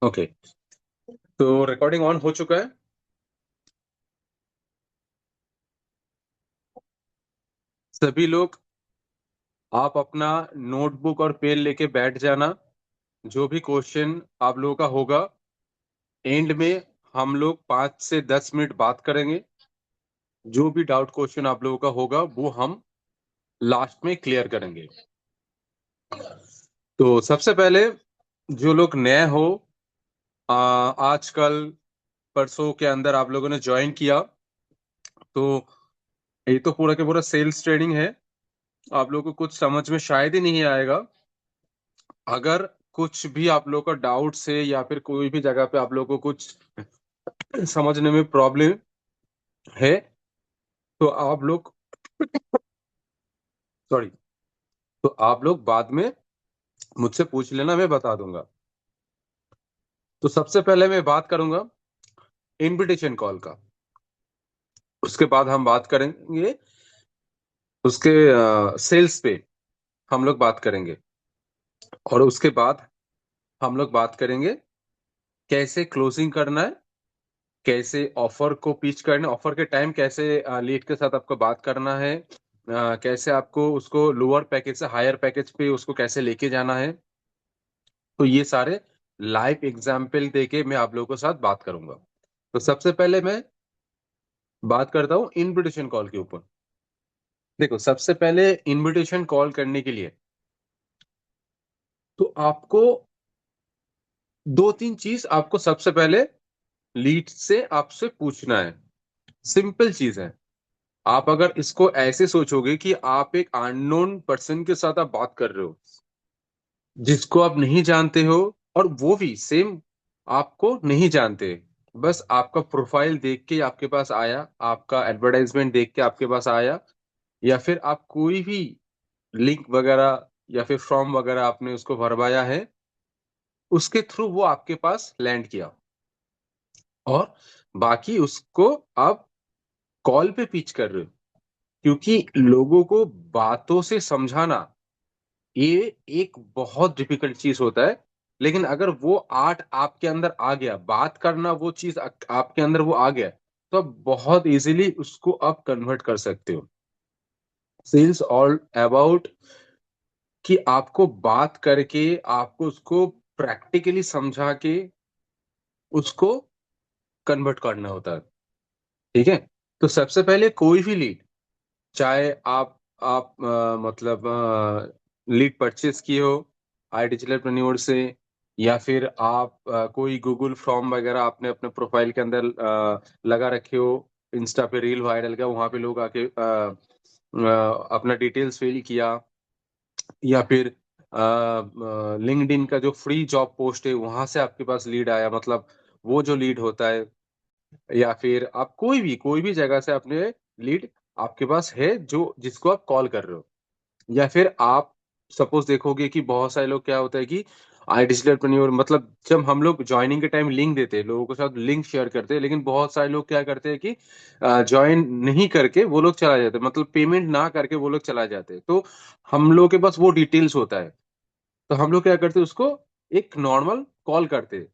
Okay. तो recording on हो चुका है। सभी लोग, आप अपना नोटबुक और पेन लेके बैठ जाना। जो भी क्वेश्चन आप लोगों का होगा, एंड में हम लोग 5 से 10 मिनट बात करेंगे। जो भी डाउट क्वेश्चन आप लोगों का होगा वो हम लास्ट में क्लियर करेंगे। तो सबसे पहले, जो लोग नए हो, आजकल परसों के अंदर आप लोगों ने ज्वाइन किया, तो ये तो पूरा के पूरा सेल्स ट्रेनिंग है। आप लोगों को कुछ समझ में शायद ही नहीं आएगा। अगर कुछ भी आप लोग का डाउट है या फिर कोई भी जगह पे आप लोग को कुछ समझने में प्रॉब्लम है, तो आप लोग सॉरी तो आप लोग बाद में मुझसे पूछ लेना, मैं बता दूंगा। तो सबसे पहले मैं बात करूंगा इनविटेशन कॉल का। उसके बाद हम बात करेंगे उसके सेल्स पे, हम लोग बात करेंगे। और उसके बाद हम लोग बात करेंगे कैसे क्लोजिंग करना है, कैसे ऑफर को पिच करना है, ऑफर के टाइम कैसे लीड के साथ आपको बात करना है, कैसे आपको उसको लोअर पैकेज से हायर पैकेज पे उसको कैसे लेके जाना है। तो ये सारे लाइव एग्जाम्पल देके मैं आप लोगों के साथ बात करूंगा। तो सबसे पहले मैं बात करता हूँ इनविटेशन कॉल के ऊपर। देखो, सबसे पहले इनविटेशन कॉल करने के लिए तो आपको दो तीन चीज आपको सबसे पहले लीड से आपसे पूछना है। सिंपल चीज है। आप अगर इसको ऐसे सोचोगे कि आप एक अननोन पर्सन के साथ आप बात कर रहे हो, जिसको आप नहीं जानते हो, और वो भी सेम आपको नहीं जानते, बस आपका प्रोफाइल देख के आपके पास आया, आपका एडवर्टाइजमेंट देख के आपके पास आया, या फिर आप कोई भी लिंक वगैरह या फिर फॉर्म वगैरह आपने उसको भरवाया है, उसके थ्रू वो आपके पास लैंड किया, और बाकी उसको आप कॉल पे पिच कर रहे हो। क्योंकि लोगों को बातों से समझाना, ये एक बहुत डिफिकल्ट चीज होता है। लेकिन अगर वो आर्ट आपके अंदर आ गया, बात करना वो चीज आपके अंदर वो आ गया, तो आप बहुत इजीली उसको आप कन्वर्ट कर सकते हो। सेल्स ऑल अबाउट कि आपको बात करके, आपको उसको प्रैक्टिकली समझा के उसको कन्वर्ट करना होता है। ठीक है। तो सबसे पहले कोई भी लीड, चाहे आप मतलब लीड परचेस किए हो आई डिजिटल से, या फिर आप कोई गूगल फॉर्म वगैरह आपने अपने प्रोफाइल के अंदर लगा रखे हो, इंस्टा पे रील वायरल का, वहां पे लोग आके अपना डिटेल्स फिल किया, या फिर लिंक्डइन का जो फ्री जॉब पोस्ट है वहां से आपके पास लीड आया, मतलब वो जो लीड होता है, या फिर आप कोई भी जगह से अपने लीड आपके पास है जो जिसको आप कॉल कर रहे हो। या फिर आप सपोज देखोगे कि बहुत सारे लोग क्या होता है कि आई डिजिटलप्रेन्योर, मतलब जब हम लोग ज्वाइनिंग के टाइम लिंक देते हैं, लोगों के साथ लिंक शेयर करते हैं, लेकिन बहुत सारे लोग क्या करते हैं कि ज्वाइन नहीं करके वो लोग चला जाते हैं, मतलब पेमेंट ना करके वो लोग चला जाते हैं। तो हम लोग के पास वो डिटेल्स होता है। तो हम लोग क्या करते हैं, उसको एक नॉर्मल कॉल करते हैं,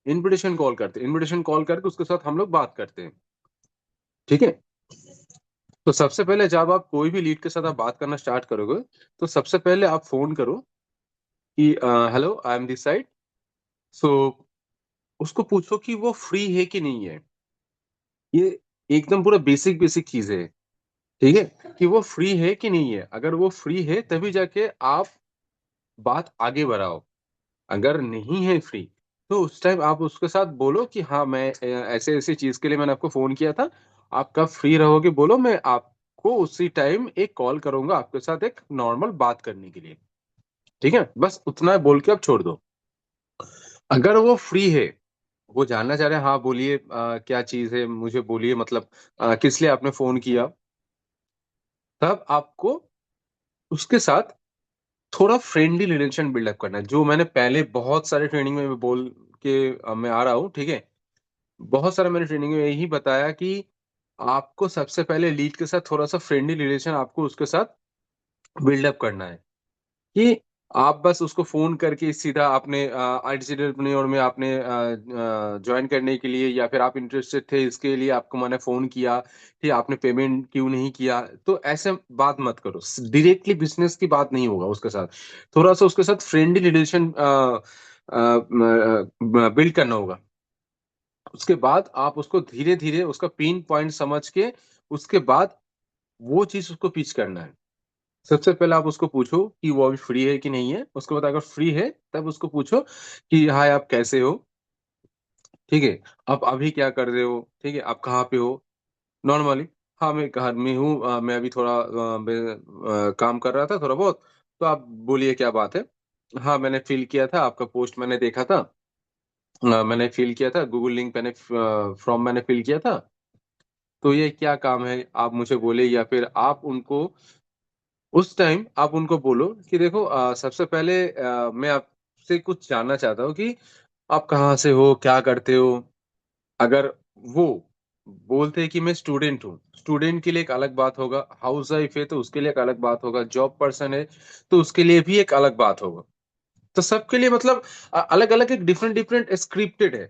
इनविटेशन कॉल करते हैं, इनविटेशन कॉल करके उसके साथ हम लोग बात करते हैं। ठीक है। तो सबसे पहले जब आप कोई भी लीड के साथ आप बात करना स्टार्ट करोगे, तो सबसे पहले आप फोन करो कि hello, I am this side. So उसको पूछो कि वो फ्री है कि नहीं है। ये एकदम पूरा बेसिक बेसिक चीज है। ठीक है, कि वो फ्री है कि नहीं है। अगर वो फ्री है तभी जाके आप बात आगे बढ़ाओ। अगर नहीं है फ्री, तो उस टाइम आप उसके साथ बोलो कि हाँ, मैं ऐसे ऐसे चीज के लिए मैंने आपको फोन किया था, आप कब फ्री रहोगे बोलो, मैं आपको उसी टाइम एक कॉल करूंगा आपके साथ एक नॉर्मल बात करने के लिए। ठीक है, बस उतना बोल के आप छोड़ दो। अगर वो फ्री है, वो जानना चाह रहे हैं, हाँ बोलिए, क्या चीज है मुझे बोलिए, मतलब किस लिए आपने फोन किया, तब आपको उसके साथ थोड़ा फ्रेंडली रिलेशन बिल्डअप करना है, जो मैंने पहले बहुत सारे ट्रेनिंग में बोल के मैं आ रहा हूँ। ठीक है। बहुत सारा मैंने ट्रेनिंग में यही बताया कि आपको सबसे पहले लीड के साथ थोड़ा सा फ्रेंडली रिलेशन आपको उसके साथ बिल्डअप करना है। कि आप बस उसको फ़ोन करके सीधा अपने एंटरप्रेन्योर में आपने जॉइन करने के लिए या फिर आप इंटरेस्टेड थे इसके लिए आपको मैंने फ़ोन किया, कि आपने पेमेंट क्यों नहीं किया? तो ऐसे बात मत करो। डायरेक्टली बिज़नेस की बात नहीं होगा उसके साथ। थोड़ा-सा उसके साथ फ्रेंडली रिलेशन बिल्ड करना होगा। उसके बाद आप उसको धीरे-धीरे उसका पेन पॉइंट समझ के, उसके बाद वो चीज़ उसको पिच करना है। सबसे पहले आप उसको पूछो कि वो अभी फ्री है कि नहीं है? उसके बाद अगर फ्री है, तब उसको पूछो कि हाय आप कैसे हो? ठीक है? आप अभी क्या कर रहे हो? ठीक है? आप कहाँ पे हो? नॉर्मली, हाँ, मैं घर में हूँ मैं अभी थोड़ा काम कर रहा था थोड़ा बहुत, तो आप बोलिए क्या बात है? हाँ, मैंने फ़ील किया था, आपका पोस्ट मैंने देखा था। मैंने फ़ील किया था, गूगल लिंक मैंने फॉर्म मैंने फ़ील किया था। तो ये क्या काम है? आप मुझे बोले या फिर आप उनको उस टाइम आप उनको बोलो कि देखो सबसे पहले मैं आपसे कुछ जानना चाहता हूँ कि आप कहाँ से हो? क्या करते हो? अगर वो बोलते हैं कि मैं स्टूडेंट हूँ, स्टूडेंट के लिए एक अलग बात होगा, हाउसवाइफ है तो उसके लिए एक अलग बात होगा, जॉब पर्सन है तो उसके लिए भी एक अलग बात होगा। तो सबके लिए मतलब अलग-अलग एक डिफरेंट-डिफरेंट स्क्रिप्टेड है।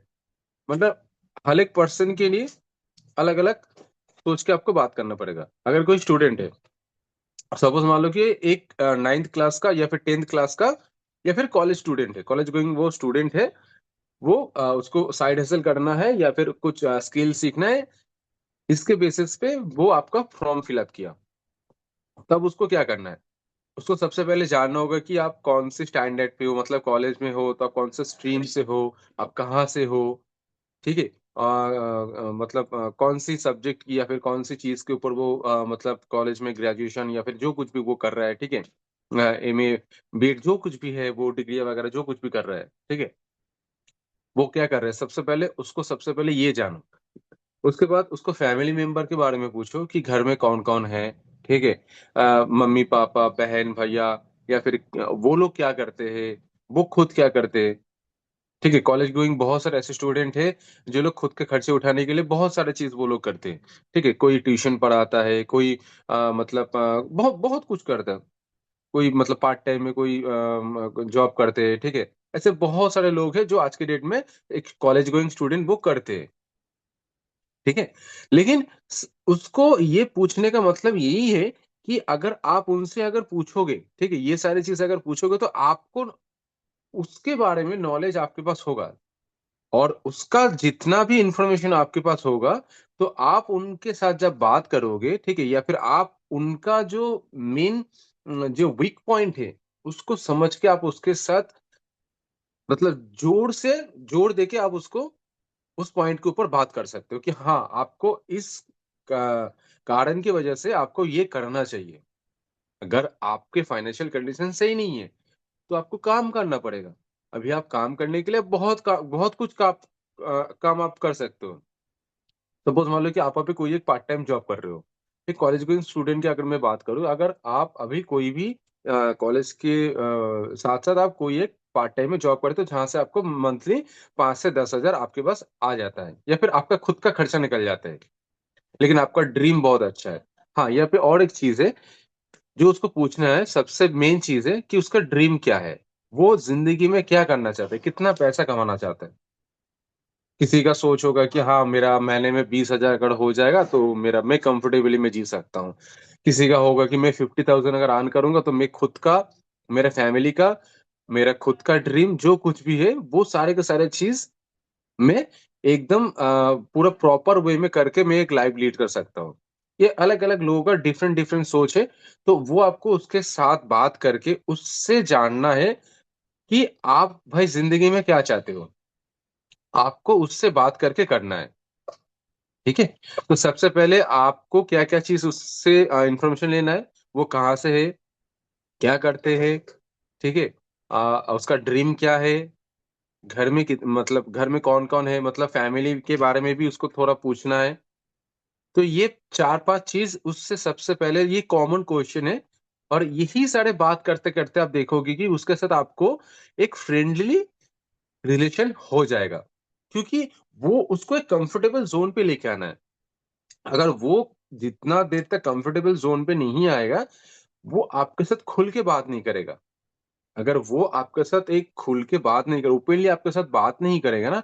मतलब हर एक पर्सन के लिए अलग-अलग सोच के आपको बात करना पड़ेगा। अगर कोई स्टूडेंट है, सपोज़ मान लो कि एक 9th क्लास का या फिर 10th क्लास का या फिर कॉलेज स्टूडेंट है, कॉलेज गोइंग वो स्टूडेंट है, वो उसको साइड हसल करना है या फिर कुछ स्किल सीखना है, इसके बेसिस पे वो आपका फॉर्म फिल अप किया। तब उसको क्या करना है? उसको सबसे पहले जानना होगा कि आप कौन-सी स्टैंडर्ड पे हो, मतलब कॉलेज में हो तो आप कौन से स्ट्रीम से हो, आप कहाँ से हो, ठीक है? मतलब कौन-सी सब्जेक्ट की या फिर कौन-सी चीज़ के ऊपर वो मतलब कॉलेज में ग्रेजुएशन या फिर जो कुछ भी वो कर रहा है, ठीक है? एमए, बीएड जो कुछ भी है, वो डिग्री वगैरह जो कुछ भी कर रहा है, ठीक है? वो क्या कर रहा है? सबसे पहले ये जानो। उसके बाद उसको फैमिली मेंबर के बारे में पूछो कि घर में कौन-कौन है, ठीक है? मम्मी-पापा, बहन-भैया या फिर वो लोग क्या करते हैं? वो खुद क्या करते हैं? ठीक है? कॉलेज गोइंग बहुत सारे ऐसे स्टूडेंट हैं, जो लोग खुद के खर्चे उठाने के लिए बहुत सारी चीज़ वो लोग करते हैं, ठीक है? कोई ट्यूशन पढ़ाता है, कोई मतलब बहुत बहुत कुछ करता है। कोई मतलब पार्ट टाइम में कोई जॉब करते हैं, ठीक है? ऐसे बहुत सारे लोग हैं जो आज के डेट में एक कॉलेज गोइंग स्टूडेंट वो करते हैं। ठीक है? लेकिन उसको ये पूछने का मतलब यही है कि अगर आप उनसे अगर पूछोगे, ठीक है? ये सारी चीज़ अगर पूछोगे तो आपको उसके बारे में नॉलेज आपके पास होगा और उसका जितना भी इन्फॉर्मेशन आपके पास होगा, तो आप उनके साथ जब बात करोगे, ठीक है? या फिर आप उनका जो मेन जो वीक पॉइंट है, उसको समझ के आप उसके साथ मतलब जोड़ देके आप उसको उस पॉइंट के ऊपर बात कर सकते हो कि हाँ, आपको इस का कारण की वजह से आपको ये करना चाहिए। अगर आपके फाइनेंशियल कंडीशन सही नहीं है, तो आपको काम करना पड़ेगा। अभी आप काम करने के लिए बहुत कुछ काम आप कर सकते हो। सपोज़ मान लो कि आप अभी कोई एक पार्ट टाइम जॉब कर रहे हो। एक कॉलेज गोइंग स्टूडेंट की अगर मैं बात करूँ, अगर आप अभी कोई भी कॉलेज के साथ-साथ आप कोई एक पार्ट टाइम में जॉब करते हो, जहाँ से आपको मंथली 5 से 10,000 आपके पास आ जाता है या फिर आपका खुद का खर्चा निकल जाता है। लेकिन आपका ड्रीम बहुत अच्छा है। हाँ, यहाँ पे और एक चीज़ है, जो उसको पूछना है, सबसे मेन चीज़ है कि उसका ड्रीम क्या है? वो ज़िंदगी में क्या करना चाहता है? कितना पैसा कमाना चाहता है? किसी का सोच होगा कि हाँ, मेरा महीने में 20,000 अगर हो जाएगा तो मेरा मैं कंफर्टेबली मैं जी सकता हूँ। किसी का होगा कि मैं 50,000 अगर अर्न करूँगा तो मैं खुद का, मेरे फैमिली का, मेरा खुद का ड्रीम जो कुछ भी है, वो सारे के सारे चीज़ मैं एकदम पूरा प्रॉपर वे में करके मैं एक लाइफ़ लीड कर सकता हूँ। ये अलग-अलग लोगों का डिफरेंट-डिफरेंट सोच है, तो वो आपको उसके साथ बात करके उससे जानना है कि आप भाई ज़िंदगी में क्या चाहते हो? आपको उससे बात करके करना है। ठीक है? तो सबसे पहले आपको क्या-क्या चीज़ उससे इन्फॉर्मेशन लेना है, वो कहाँ से है, क्या करते हैं, ठीक है? उसका ड्रीम क्या है, घर में मतलब घर में कौन-कौन है, मतलब फैमिली के बारे में भी उसको थोड़ा पूछना है। तो ये 4-5 चीज़ उससे सबसे पहले ये कॉमन क्वेश्चन है और यही सारे बात करते-करते आप देखोगे कि उसके साथ आपको एक फ्रेंडली रिलेशन हो जाएगा। क्योंकि वो उसको एक कंफर्टेबल ज़ोन पे लेके आना है। अगर वो जितना देर तक कंफर्टेबल ज़ोन पे नहीं आएगा, वो आपके साथ खुल के बात नहीं करेगा। अगर वो आपके साथ एक खुल के बात नहीं करे, ओपनली आपके साथ बात नहीं करेगा ना,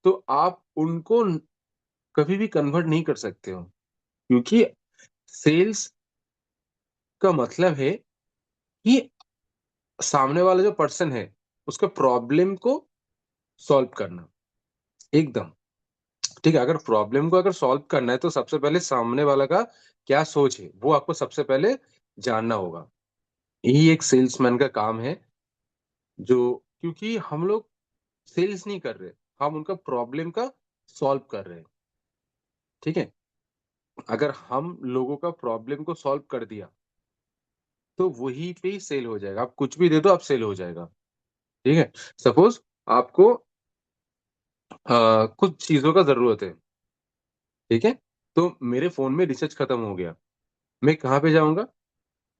तो आप उनको कभी भी कन्वर्ट नहीं कर सकते हो। क्योंकि सेल्स का मतलब है कि सामने वाला जो पर्सन है, उसका प्रॉब्लम को सॉल्व करना, एकदम। ठीक है? अगर प्रॉब्लम को अगर सॉल्व करना है, तो सबसे पहले सामने वाला का क्या सोच है, वो आपको सबसे पहले जानना होगा। यही एक सेल्समैन का काम है, जो क्योंकि हम लोग सेल्स नहीं कर रहे, हम उनका प्रॉब्लम का सॉल्व कर रहे हैं, ठीक है? अगर हम लोगों का प्रॉब्लम को सॉल्व कर दिया, तो वहीं पे ही सेल हो जाएगा। आप कुछ भी दे दो, आप सेल हो जाएगा, ठीक है? सपोज़ आपको कुछ चीज़ों का ज़रूरत है, ठीक है? तो मेरे फ़ोन में रिचार्ज खत्म हो गया, मैं कहाँ पे जाऊँगा?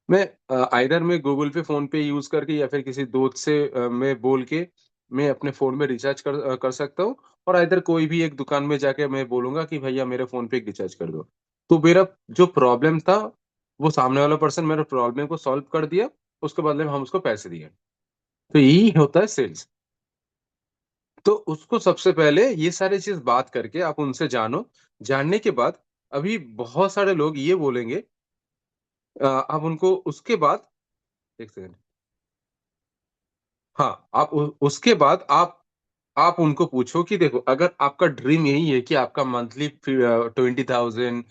मैं आइदर मैं गूगल पे, फ़ोन पे यूज़ करके या फिर किसी दोस्त से मैं बोल के मैं अपने फ़ोन में रिचार्ज कर सकता हूँ, और आइदर कोई भी एक दुकान में जाके मैं बोलूँगा कि भैया मेरे फ़ोन पे एक रिचार्ज कर दो। तो मेरा जो प्रॉब्लम था, वो सामने वाला पर्सन मेरे प्रॉब्लम को सॉल्व कर दिया, उसके बदले में हम उसको पैसे दिए। तो यही होता है सेल्स। तो उसको सबसे पहले ये सारी चीज़ बात करके आप उनसे जानो, जानने के बाद अभी बहुत सारे लोग ये बोलेंगे, आप उनको उसके बाद 1 सेकंड। हाँ, आप उ उसके बाद आप उनको पूछो कि देखो, अगर आपका ड्रीम यही है कि आपका मंथली 20,000,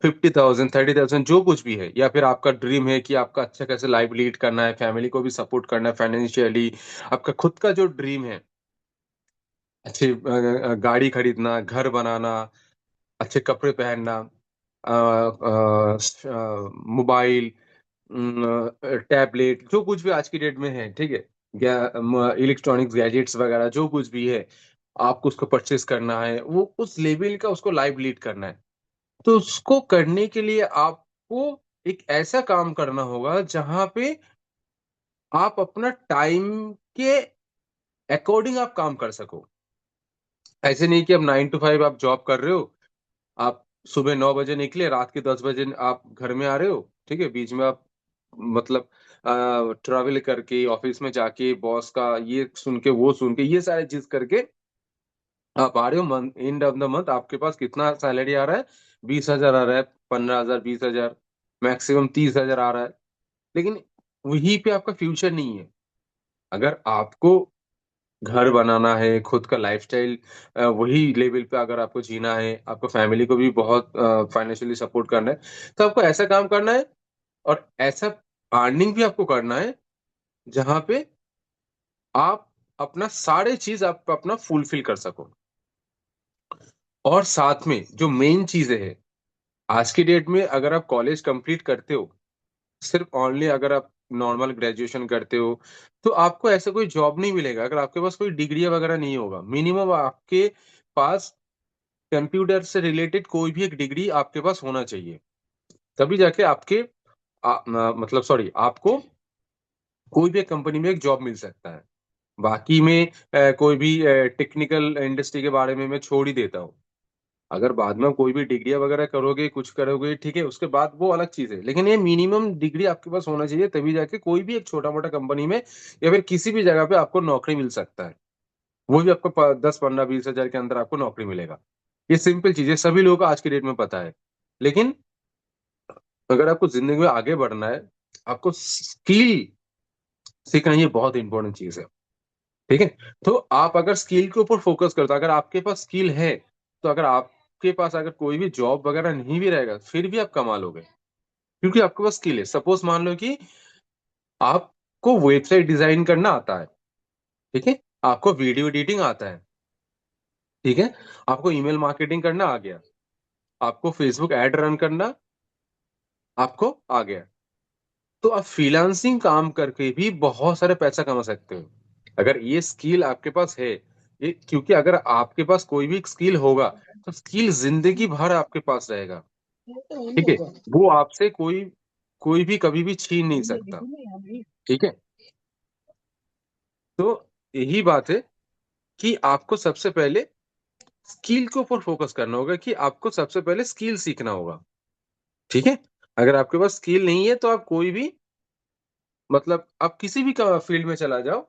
50,000, 30,000 जो कुछ भी है, या फिर आपका ड्रीम है कि आपका अच्छा खासा लाइफ लीड करना है, फैमिली को भी सपोर्ट करना है फाइनेंशियली, आपका खुद का जो ड्रीम है, अच्छी गाड़ी खरीदना, घर बनाना, अच्छे कपड़े पहनना, मोबाइल, टैबलेट, जो कुछ भी आज की डेट में है, ठीक है? इलेक्ट्रॉनिक्स गैजेट्स वगैरह जो कुछ भी है, आपको उसको परचेज़ करना है, वो उस लेवल का उसको लाइव लीड करना है। तो उसको करने के लिए आपको एक ऐसा काम करना होगा, जहाँ पे आप अपना टाइम के अकॉर्डिंग आप काम कर सको। ऐसे नहीं कि अब 9 टू 5 आप जॉब कर रहे हो, आप सुबह 9 बजे निकले, रात के 10 बजे आप घर में आ रहे हो, ठीक है? बीच में आप मतलब ट्रैवल करके, ऑफ़िस में जाके, बॉस का ये सुन के, वो सुन के, ये सारी चीज़ करके आप आ रहे हो, month end of the month आपके पास कितना सैलरी आ रहा है? 20,000 आ रहा है, 15,000, 20,000, मैक्सिमम 30,000 आ रहा है। लेकिन वहीं पे आपका फ्यूचर नहीं है। अगर आपको घर बनाना है, खुद का लाइफ़स्टाइल वही लेवल पे अगर आपको जीना है, आपको फैमिली को भी बहुत फाइनेंशियली सपोर्ट करना है, तो आपको ऐसा काम करना है, और ऐसा अर्निंग भी आपको करना है, जहाँ पे आप अपना सारे चीज़ आप अपना फुलफ़िल कर सको। और साथ में जो मेन चीज़ें हैं, आज की डेट में अगर आप कॉलेज कंप्लीट करते हो, सिर्फ़ ओनली अगर आप नॉर्मल ग्रेजुएशन करते हो, तो आपको ऐसा कोई जॉब नहीं मिलेगा अगर आपके पास कोई डिग्री वगैरह नहीं होगा। मिनिमम आपके पास कंप्यूटर से रिलेटेड कोई भी एक डिग्री आपके पास होना चाहिए। तभी जाके आपके मतलब सॉरी, आपको कोई भी एक कंपनी में एक जॉब मिल सकता है। बाकी में कोई भी टेक्निकल इंडस्ट्री के बारे में मैं छोड़ ही देता हूँ। अगर बाद में कोई भी डिग्रियाँ वगैरह करोगे, कुछ करोगे, ठीक है, उसके बाद वो अलग चीज़ है। लेकिन ये मिनिमम डिग्री आपके पास होना चाहिए, तभी जाके कोई भी एक छोटा-मोटा कंपनी में या फिर किसी भी जगह पे आपको नौकरी मिल सकता है। वो भी आपको प 10, 15, 20 हज़ार के अंदर आपको नौकरी मिलेगा। ये सिंपल चीज़ है, सभी लोगों को आज की डेट में पता है। लेकिन अगर आपको ज़िंदगी में आगे बढ़ना है, आपको स्किल सीखना, ये बहुत इम्पोर्टेंट चीज़ है, ठीक है? तो आप अगर स्किल के ऊपर फ़ोकस करते हो, अगर आपके पास स्किल है, तो अगर आपके पास अगर कोई भी जॉब वगैरह नहीं भी रहेगा, फिर भी आप कमा लोगे, क्योंकि आपके पास स्किल है। सपोज़ मान लो कि आपको वेबसाइट डिज़ाइन करना आता है, ठीक है? आपको वीडियो एडिटिंग आता है, ठीक है? आपको ईमेल मार्केटिंग करना आ गया, आपको फेसबुक ऐड रन करना आपको आ गया। तो आप फ्रीलांसिंग काम करके भी बहुत सारे पैसा कमा सकते हो। अगर ये स्किल आपके पास है, ये क्योंकि अगर आपके पास कोई भी स्किल होगा, तो स्किल ज़िंदगी भर आपके पास रहेगा, ठीक है? वो आपसे कोई कोई भी कभी भी छीन नहीं सकता, ठीक है? तो यही बात है कि आपको सबसे पहले स्किल के ऊपर फ़ोकस करना होगा, कि आपको सबसे पहले स्किल सीखना होगा, ठीक है? अगर आपके पास स्किल नहीं है, तो आप कोई भी मतलब आप किसी भी फील्ड में चला जाओ,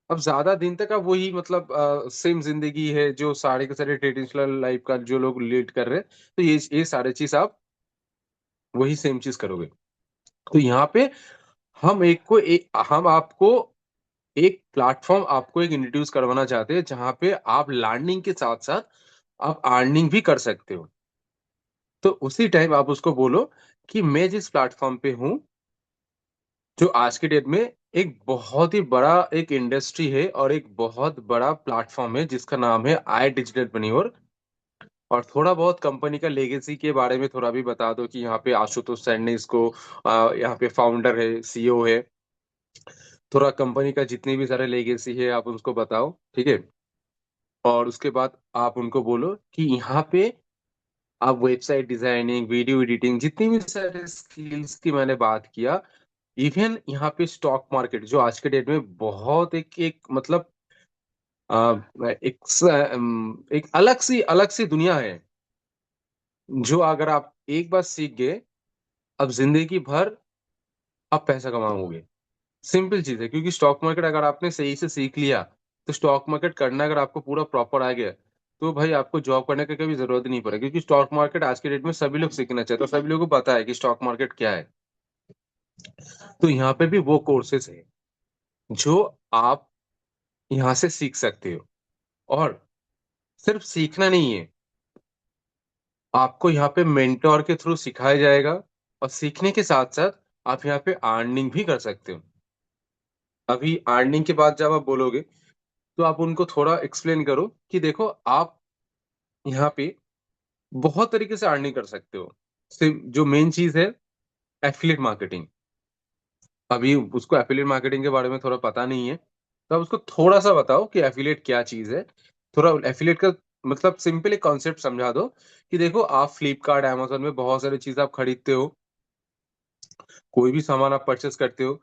अब ज्यादा दिन तक आप वही मतलब सेम जिंदगी है जो सारे के सारे ट्रेडिशनल लाइफ का जो लोग लीड कर रहे हैं, तो ये सारे चीज आप वही सेम चीज करोगे। तो यहाँ पे हम आपको एक प्लेटफॉर्म आपको एक इंट्रोड्यूस करवाना चाहते हैं जहां पे आप लर्निंग के साथ साथ आप अर्निंग भी कर सकते हो। तो उसी टाइम आप उसको बोलो कि मैं जिस प्लेटफॉर्म पे हूँ, जो आज के डेट में एक बहुत ही बड़ा एक इंडस्ट्री है और एक बहुत बड़ा प्लेटफॉर्म है जिसका नाम है आई डिजिटल। और थोड़ा बहुत कंपनी का लेगेसी के बारे में थोड़ा भी बता दो कि यहाँ पे आशुतोष सैन ने इसको यहाँ पे फाउंडर है, सीईओ है। थोड़ा कंपनी का जितनी भी सारे लेगेसी है आप उसको बताओ, ठीक है। और उसके बाद आप उनको बोलो कि यहाँ पे आप वेबसाइट डिजाइनिंग, वीडियो एडिटिंग, जितनी भी सारे स्किल्स की मैंने बात किया, इवन यहाँ पे स्टॉक मार्केट जो आज के डेट में बहुत एक एक मतलब एक अलग सी दुनिया है, जो अगर आप एक बार सीख गए, अब जिंदगी भर आप पैसा कमाओगे। सिंपल चीज है, क्योंकि स्टॉक मार्केट अगर आपने सही से सीख लिया, तो स्टॉक मार्केट करना अगर आपको पूरा प्रॉपर आ गया, तो भाई आपको जॉब करने की कभी जरूरत नहीं पड़ेगी, क्योंकि स्टॉक मार्केट आज के डेट में सभी लोग सीखना चाहते हैं, तो सभी लोगों को पता है कि स्टॉक मार्केट क्या है। तो यहाँ पे भी वो कोर्सेज है जो आप यहाँ से सीख सकते हो। और सिर्फ सीखना नहीं है, आपको यहाँ पे मेंटोर के थ्रू सिखाया जाएगा, और सीखने के साथ साथ आप यहाँ पे अर्निंग भी कर सकते हो। अभी अर्निंग के बाद जब आप बोलोगे, तो आप उनको थोड़ा एक्सप्लेन करो कि देखो आप यहाँ पे बहुत तरीके से अर्निंग कर सकते हो। सिर्फ जो मेन चीज है, एफिलिएट मार्केटिंग। अभी उसको एफिलिएट मार्केटिंग के बारे में थोड़ा पता नहीं है, तो आप उसको थोड़ा सा बताओ कि एफिलिएट क्या चीज है। थोड़ा एफिलिएट का मतलब सिंपल एक कॉन्सेप्ट समझा दो कि देखो आप फ्लिपकार्ट, अमेजोन में बहुत सारी चीज आप खरीदते हो, कोई भी सामान आप परचेस करते हो,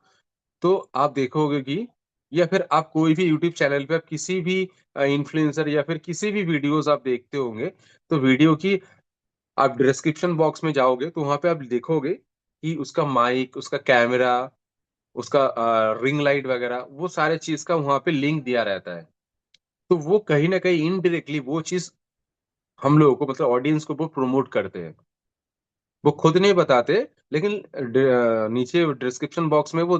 तो आप देखोगे कि, या फिर आप कोई भी यूट्यूब चैनल पे आप किसी भी इन्फ्लुएंसर या फिर किसी भी वीडियोस आप देखते होंगे, तो वीडियो की आप डिस्क्रिप्शन बॉक्स में जाओगे तो वहां पे आप देखोगे कि उसका माइक, उसका कैमरा, उसका रिंग लाइट वगैरह, वो सारे चीज का वहां पे लिंक दिया रहता है। तो वो कहीं ना कहीं इनडायरेक्टली वो चीज हम लोगों को मतलब ऑडियंस को वो प्रमोट करते हैं। वो खुद नहीं बताते, लेकिन नीचे डिस्क्रिप्शन बॉक्स में वो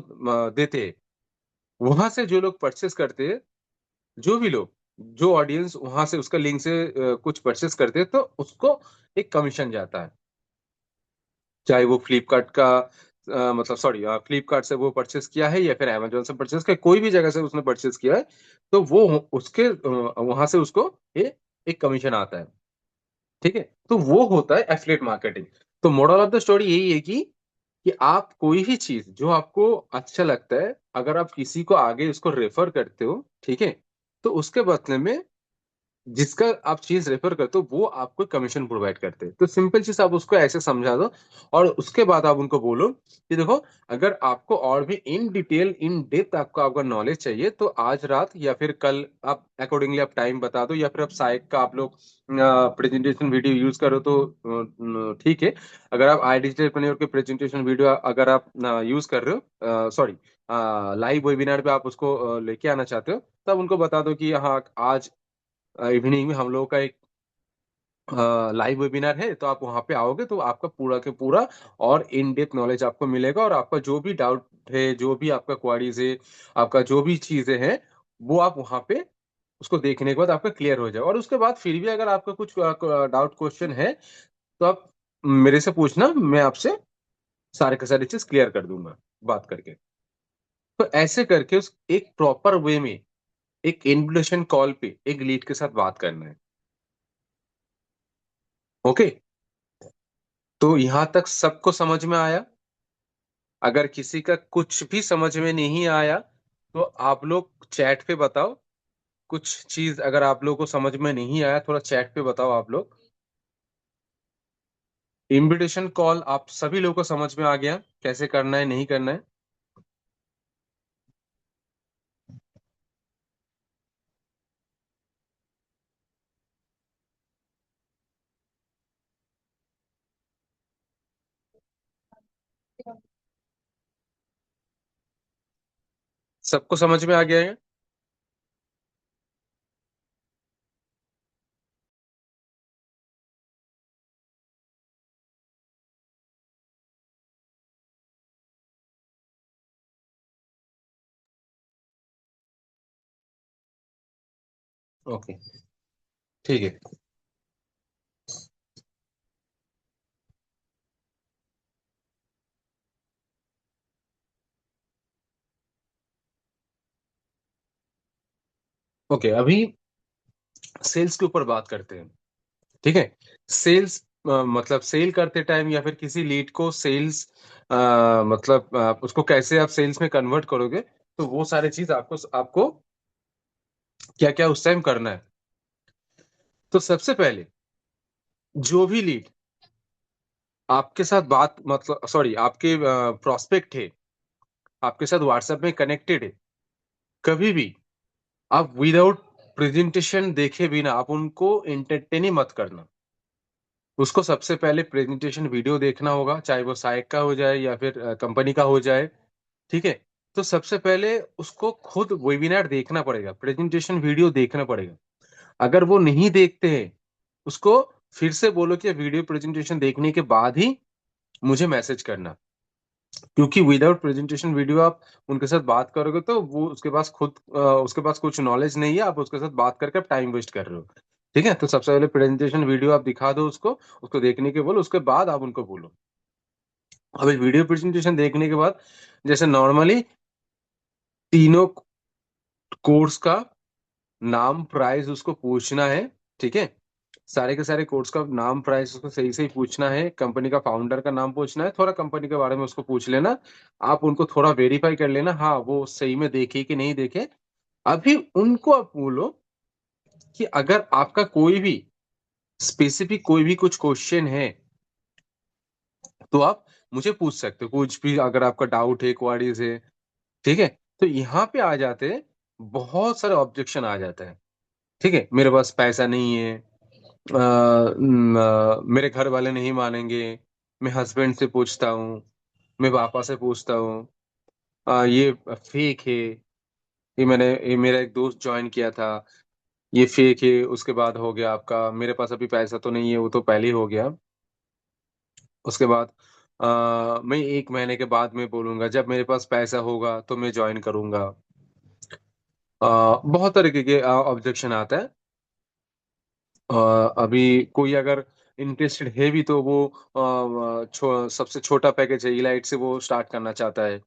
देते हैं। वहां से जो लोग परचेस करते हैं, जो भी लोग, जो ऑडियंस वहां से उसका लिंक से कुछ परचेस करते हैं, तो उसको एक कमीशन जाता है। चाहे वो फ्लिपकार्ट का मतलब सॉरी फ्लिपकार्ट से वो परचेस किया है या फिर अमेजोन से परचेस किया, कोई भी जगह से उसने परचेस किया है, तो वो उसके वहां से उसको एक कमीशन आता है। ठीक है। तो वो होता है एफिलिएट मार्केटिंग। तो मोरल ऑफ द स्टोरी यही है कि आप कोई भी चीज जो आपको अच्छा लगता है, अगर आप किसी को आगे उसको रेफर करते हो, ठीक है, तो उसके बदले में जिसका आप चीज रेफर करते हो वो आपको कमीशन प्रोवाइड करते हैं। तो सिंपल चीज आप उसको ऐसे समझा दो, और उसके बाद आप उनको बोलो कि देखो, अगर आपको और भी इन डिटेल इन डेप्थ आपको आपका नॉलेज चाहिए, तो आज रात या फिर कल आप अकॉर्डिंगली आप टाइम बता दो, या फिर आप साइट का आप लोग प्रेजेंटेशन वीडियो यूज करो तो ठीक है। अगर आप आई डिजिटल अपने के प्रेजेंटेशन वीडियो अगर आप यूज कर रहे हो, सॉरी लाइव वेबिनार पे आप उसको लेके आना चाहते हो, तब उनको बता दो कि हाँ आज इवनिंग में हम लोगों का एक लाइव वेबिनार है, तो आप वहां पे आओगे तो आपका पूरा के पूरा और इन डेप्थ नॉलेज आपको मिलेगा, और आपका जो भी डाउट है, जो भी आपका क्वारीज है, आपका जो भी चीजें हैं, वो आप वहां पे उसको देखने के बाद आपका क्लियर हो जाए। और उसके बाद फिर भी अगर आपका कुछ डाउट क्वेश्चन है, तो आप मेरे से पूछना, मैं आपसे सारे के सारे चीज क्लियर कर दूंगा बात करके। तो ऐसे करके उस एक प्रॉपर वे में एक इन्विटेशन कॉल पे एक लीड के साथ बात करना है। ओके। तो यहां तक सबको समझ में आया? अगर किसी का कुछ भी समझ में नहीं आया, तो आप लोग चैट पे बताओ। कुछ चीज अगर आप लोगों को समझ में नहीं आया, थोड़ा चैट पे बताओ आप लोग। इनविटेशन कॉल आप सभी लोगों को समझ में आ गया कैसे करना है, नहीं करना है? सबको समझ में आ गया है? ओके, ठीक है। ओके, अभी सेल्स के ऊपर बात करते हैं, ठीक है? सेल्स मतलब सेल करते टाइम या फिर किसी लीड को सेल्स मतलब उसको कैसे आप सेल्स में कन्वर्ट करोगे, तो वो सारी चीज़ आपको आपको क्या-क्या उस टाइम करना है। तो सबसे पहले जो भी लीड आपके साथ बात मतलब सॉरी आपके प्रोस्पेक्ट है, आपके साथ व्हाट्सएप में कनेक्टेड है, कभी भी आप विदाउट प्रेजेंटेशन देखे बिना आप उनको एंटरटेन ही मत करना। उसको सबसे पहले प्रेजेंटेशन वीडियो देखना होगा, चाहे वो साइट का हो जाए या फिर कंपनी का हो जाए, ठीक है? तो सबसे पहले उसको खुद वेबिनार देखना पड़ेगा, प्रेजेंटेशन वीडियो देखना पड़ेगा। अगर वो नहीं देखते हैं, उसको फिर से बोलो कि वीडियो प्रेजेंटेशन देखने के बाद ही मुझे मैसेज करना। क्योंकि विदाउट प्रेजेंटेशन वीडियो आप उनके साथ बात करोगे तो वो उसके पास कुछ नॉलेज नहीं है, आप उसके साथ बात करके आप टाइम वेस्ट कर रहे हो। ठीक है? तो सबसे पहले प्रेजेंटेशन वीडियो आप दिखा दो उसको देखने के बोलो, उसके बाद आप उनको बोलो। अब ये वीडियो प्रेजेंटेशन देखने के बाद जैसे नॉर्मली तीनों कोर्स का नाम, प्राइस उसको पूछना है, ठीक है? सारे के सारे कोर्स का नाम, प्राइस उसको सही से ही पूछना है, कंपनी का फाउंडर का नाम पूछना है, थोड़ा कंपनी के बारे में उसको पूछ लेना। आप उनको थोड़ा वेरीफाई कर लेना, हाँ, वो सही में देखे कि नहीं देखे। अभी उनको आप बोलो कि अगर आपका कोई भी स्पेसिफिक कोई भी कुछ क्वेश्चन है, तो आप मुझे पूछ सकते हो। कुछ भी अगर आपका डाउट है, क्वेरीज़ है, ठीक है? तो यहाँ पे आ जाते हैं, बहुत सारे ऑब्जेक्शन आ जाता है, ठीक है? मेरे पास पैसा नहीं है, मेरे घर वाले नहीं मानेंगे, मैं हस्बैंड से पूछता हूँ, मैं पापा से पूछता हूँ, ये फेक है, ये मेरा एक दोस्त जॉइन किया था, ये फेक है, उसके बाद हो गया आपका, मेरे पास अभी पैसा तो नहीं है, वो तो पहले ही हो गया। उसके बाद मैं 1 महीने के बाद मैं बोलूँगा, जब मेरे पास पैसा होगा तो मैं जॉइन करूँगा। बहुत तरीके के ऑब्जेक्शन आता है। अभी कोई अगर इंटरेस्टेड है भी तो वो सबसे छोटा पैकेज है इलाइट से वो स्टार्ट करना चाहता है,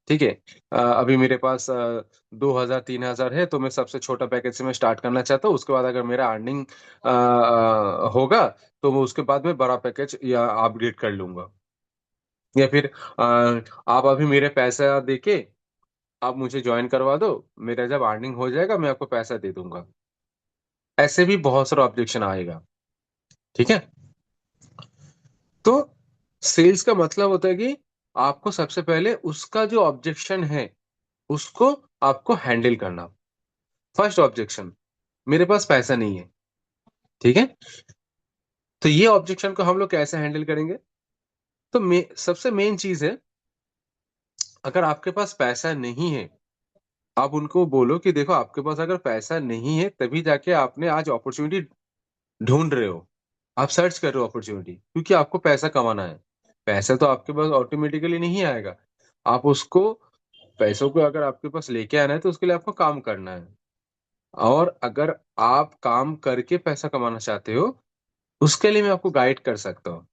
ठीक है? अभी मेरे पास 2000 3000 है तो मैं सबसे छोटा पैकेज से मैं स्टार्ट करना चाहता हूँ, उसके बाद अगर मेरा अर्निंग होगा तो वो उसके बाद मैं बड़ा पैकेज या अपग्रेड कर लूँगा। या फिर आप अभी मेरे पैसा देके आप मुझे जॉइन करवा दो, मेरा जब अर्निंग हो जाएगा मैं आपको पैसा दे दूँगा। ऐसे भी बहुत सारा ऑब्जेक्शन आएगा, ठीक है? तो सेल्स का मतलब होता है कि आपको सबसे पहले उसका जो ऑब्जेक्शन है, उसको आपको हैंडल करना। फर्स्ट ऑब्जेक्शन, मेरे पास पैसा नहीं है, ठीक है? तो ये ऑब्जेक्शन को हम लोग कैसे हैंडल करेंगे? तो सबसे मेन चीज़ है, अगर आपके पास पैसा नहीं है, आप उनको बोलो कि देखो आपके पास अगर पैसा नहीं है, तभी जाके आपने आज अपॉर्च्युनिटी ढूँढ रहे हो। आप सर्च कर रहे हो अपॉर्च्युनिटी क्योंकि आपको पैसा कमाना है। पैसा तो आपके पास ऑटोमैटिकली नहीं आएगा। आप उसको पैसों को अगर आपके पास लेके आना है तो उसके लिए आपको काम करना है। और अगर आप काम करके पैसा कमाना चाहते हो, उसके लिए मैं आपको गाइड कर सकता हूँ।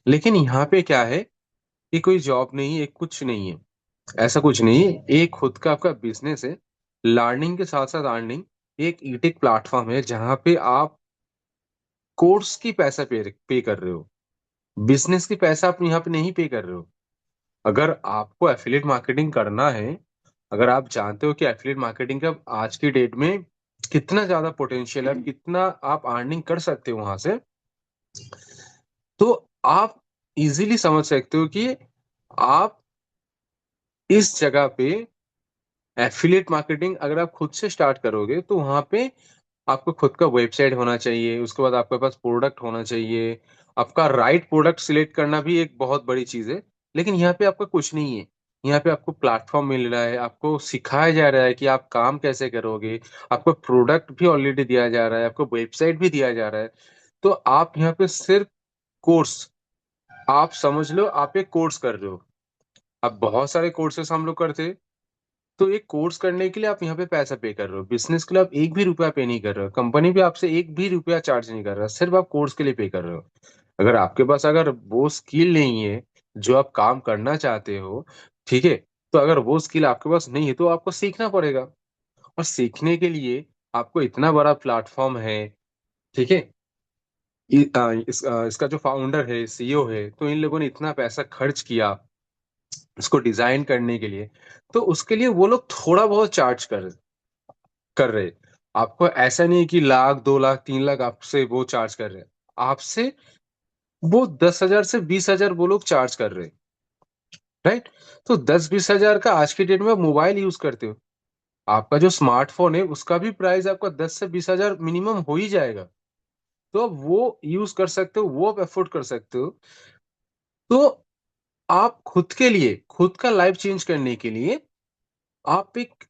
लेकिन यहाँ पे क्या है कि कोई जॉब नहीं है, कुछ नहीं है। ऐसा कुछ नहीं है, ये खुद का आपका बिज़नेस है। लर्निंग के साथ-साथ अर्निंग एक ई-टेक प्लेटफ़ॉर्म है जहाँ पे आप कोर्स की पैसा पे कर रहे हो। बिज़नेस की पैसा आप यहाँ पे नहीं पे कर रहे हो। अगर आपको एफ़िलिएट मार्केटिंग करना है, अगर आप जानते हो कि एफ़िलिएट मार्केटिंग का आज की डेट में कितना ज़्यादा पोटेंशियल है, कितना आप अर्निंग कर सकते हो वहाँ से, तो आप ईज़िली समझ सकते हो कि आप इस जगह पे एफ़िलिएट मार्केटिंग अगर आप खुद से स्टार्ट करोगे, तो वहाँ पे आपको खुद का वेबसाइट होना चाहिए, उसके बाद आपके पास प्रोडक्ट होना चाहिए। आपका राइट प्रोडक्ट सिलेक्ट करना भी एक बहुत बड़ी चीज़ है, लेकिन यहाँ पे आपका कुछ नहीं है। यहाँ पे आपको प्लेटफॉर्म मिल रहा है, आपको सिखाया जा रहा है कि आप काम कैसे करोगे, आपको प्रोडक्ट भी ऑलरेडी दिया जा रहा है, आपको वेबसाइट भी दिया जा रहा है। तो आप यहाँ पे सिर्फ कोर्स, आप समझ लो आप एक कोर्स कर रहे हो। अब बहुत सारे कोर्सेस हम लोग करते हैं, तो एक कोर्स करने के लिए आप यहाँ पे पैसा पे कर रहे हो, बिजनेस के लिए आप एक भी रुपया पे नहीं कर रहे हो, कंपनी भी आपसे एक भी रुपया चार्ज नहीं कर रहा, सिर्फ आप कोर्स के लिए पे कर रहे हो। अगर आपके पास अगर वो स्किल नहीं है जो आप काम करना चाहते हो, ठीक है, तो अगर वो स्किल आपके पास नहीं है तो आपको सीखना पड़ेगा। और सीखने के लिए आपको इतना बड़ा प्लेटफॉर्म है, ठीक है, इसका जो फाउंडर है, सीईओ है, तो इन लोगों ने इतना पैसा खर्च किया इसको डिजाइन करने के लिए, तो उसके लिए वो लोग थोड़ा बहुत चार्ज कर रहे। आपको ऐसा नहीं है कि लाख 2 लाख 3 लाख आपसे वो चार्ज कर रहे हैं, आपसे वो 10,000 से 20,000 वो लोग चार्ज कर रहे हैं, राइट। तो 10-20 हजार का आज के डेट में आप मोबाइल यूज करते हो, आपका जो स्मार्टफोन है उसका भी प्राइस आपका 10 से 20 हजार मिनिमम हो ही जाएगा। तो आप वो यूज कर सकते हो, वो आप एफोर्ड कर सकते हो। तो आप खुद के लिए, खुद का लाइफ चेंज करने के लिए आप एक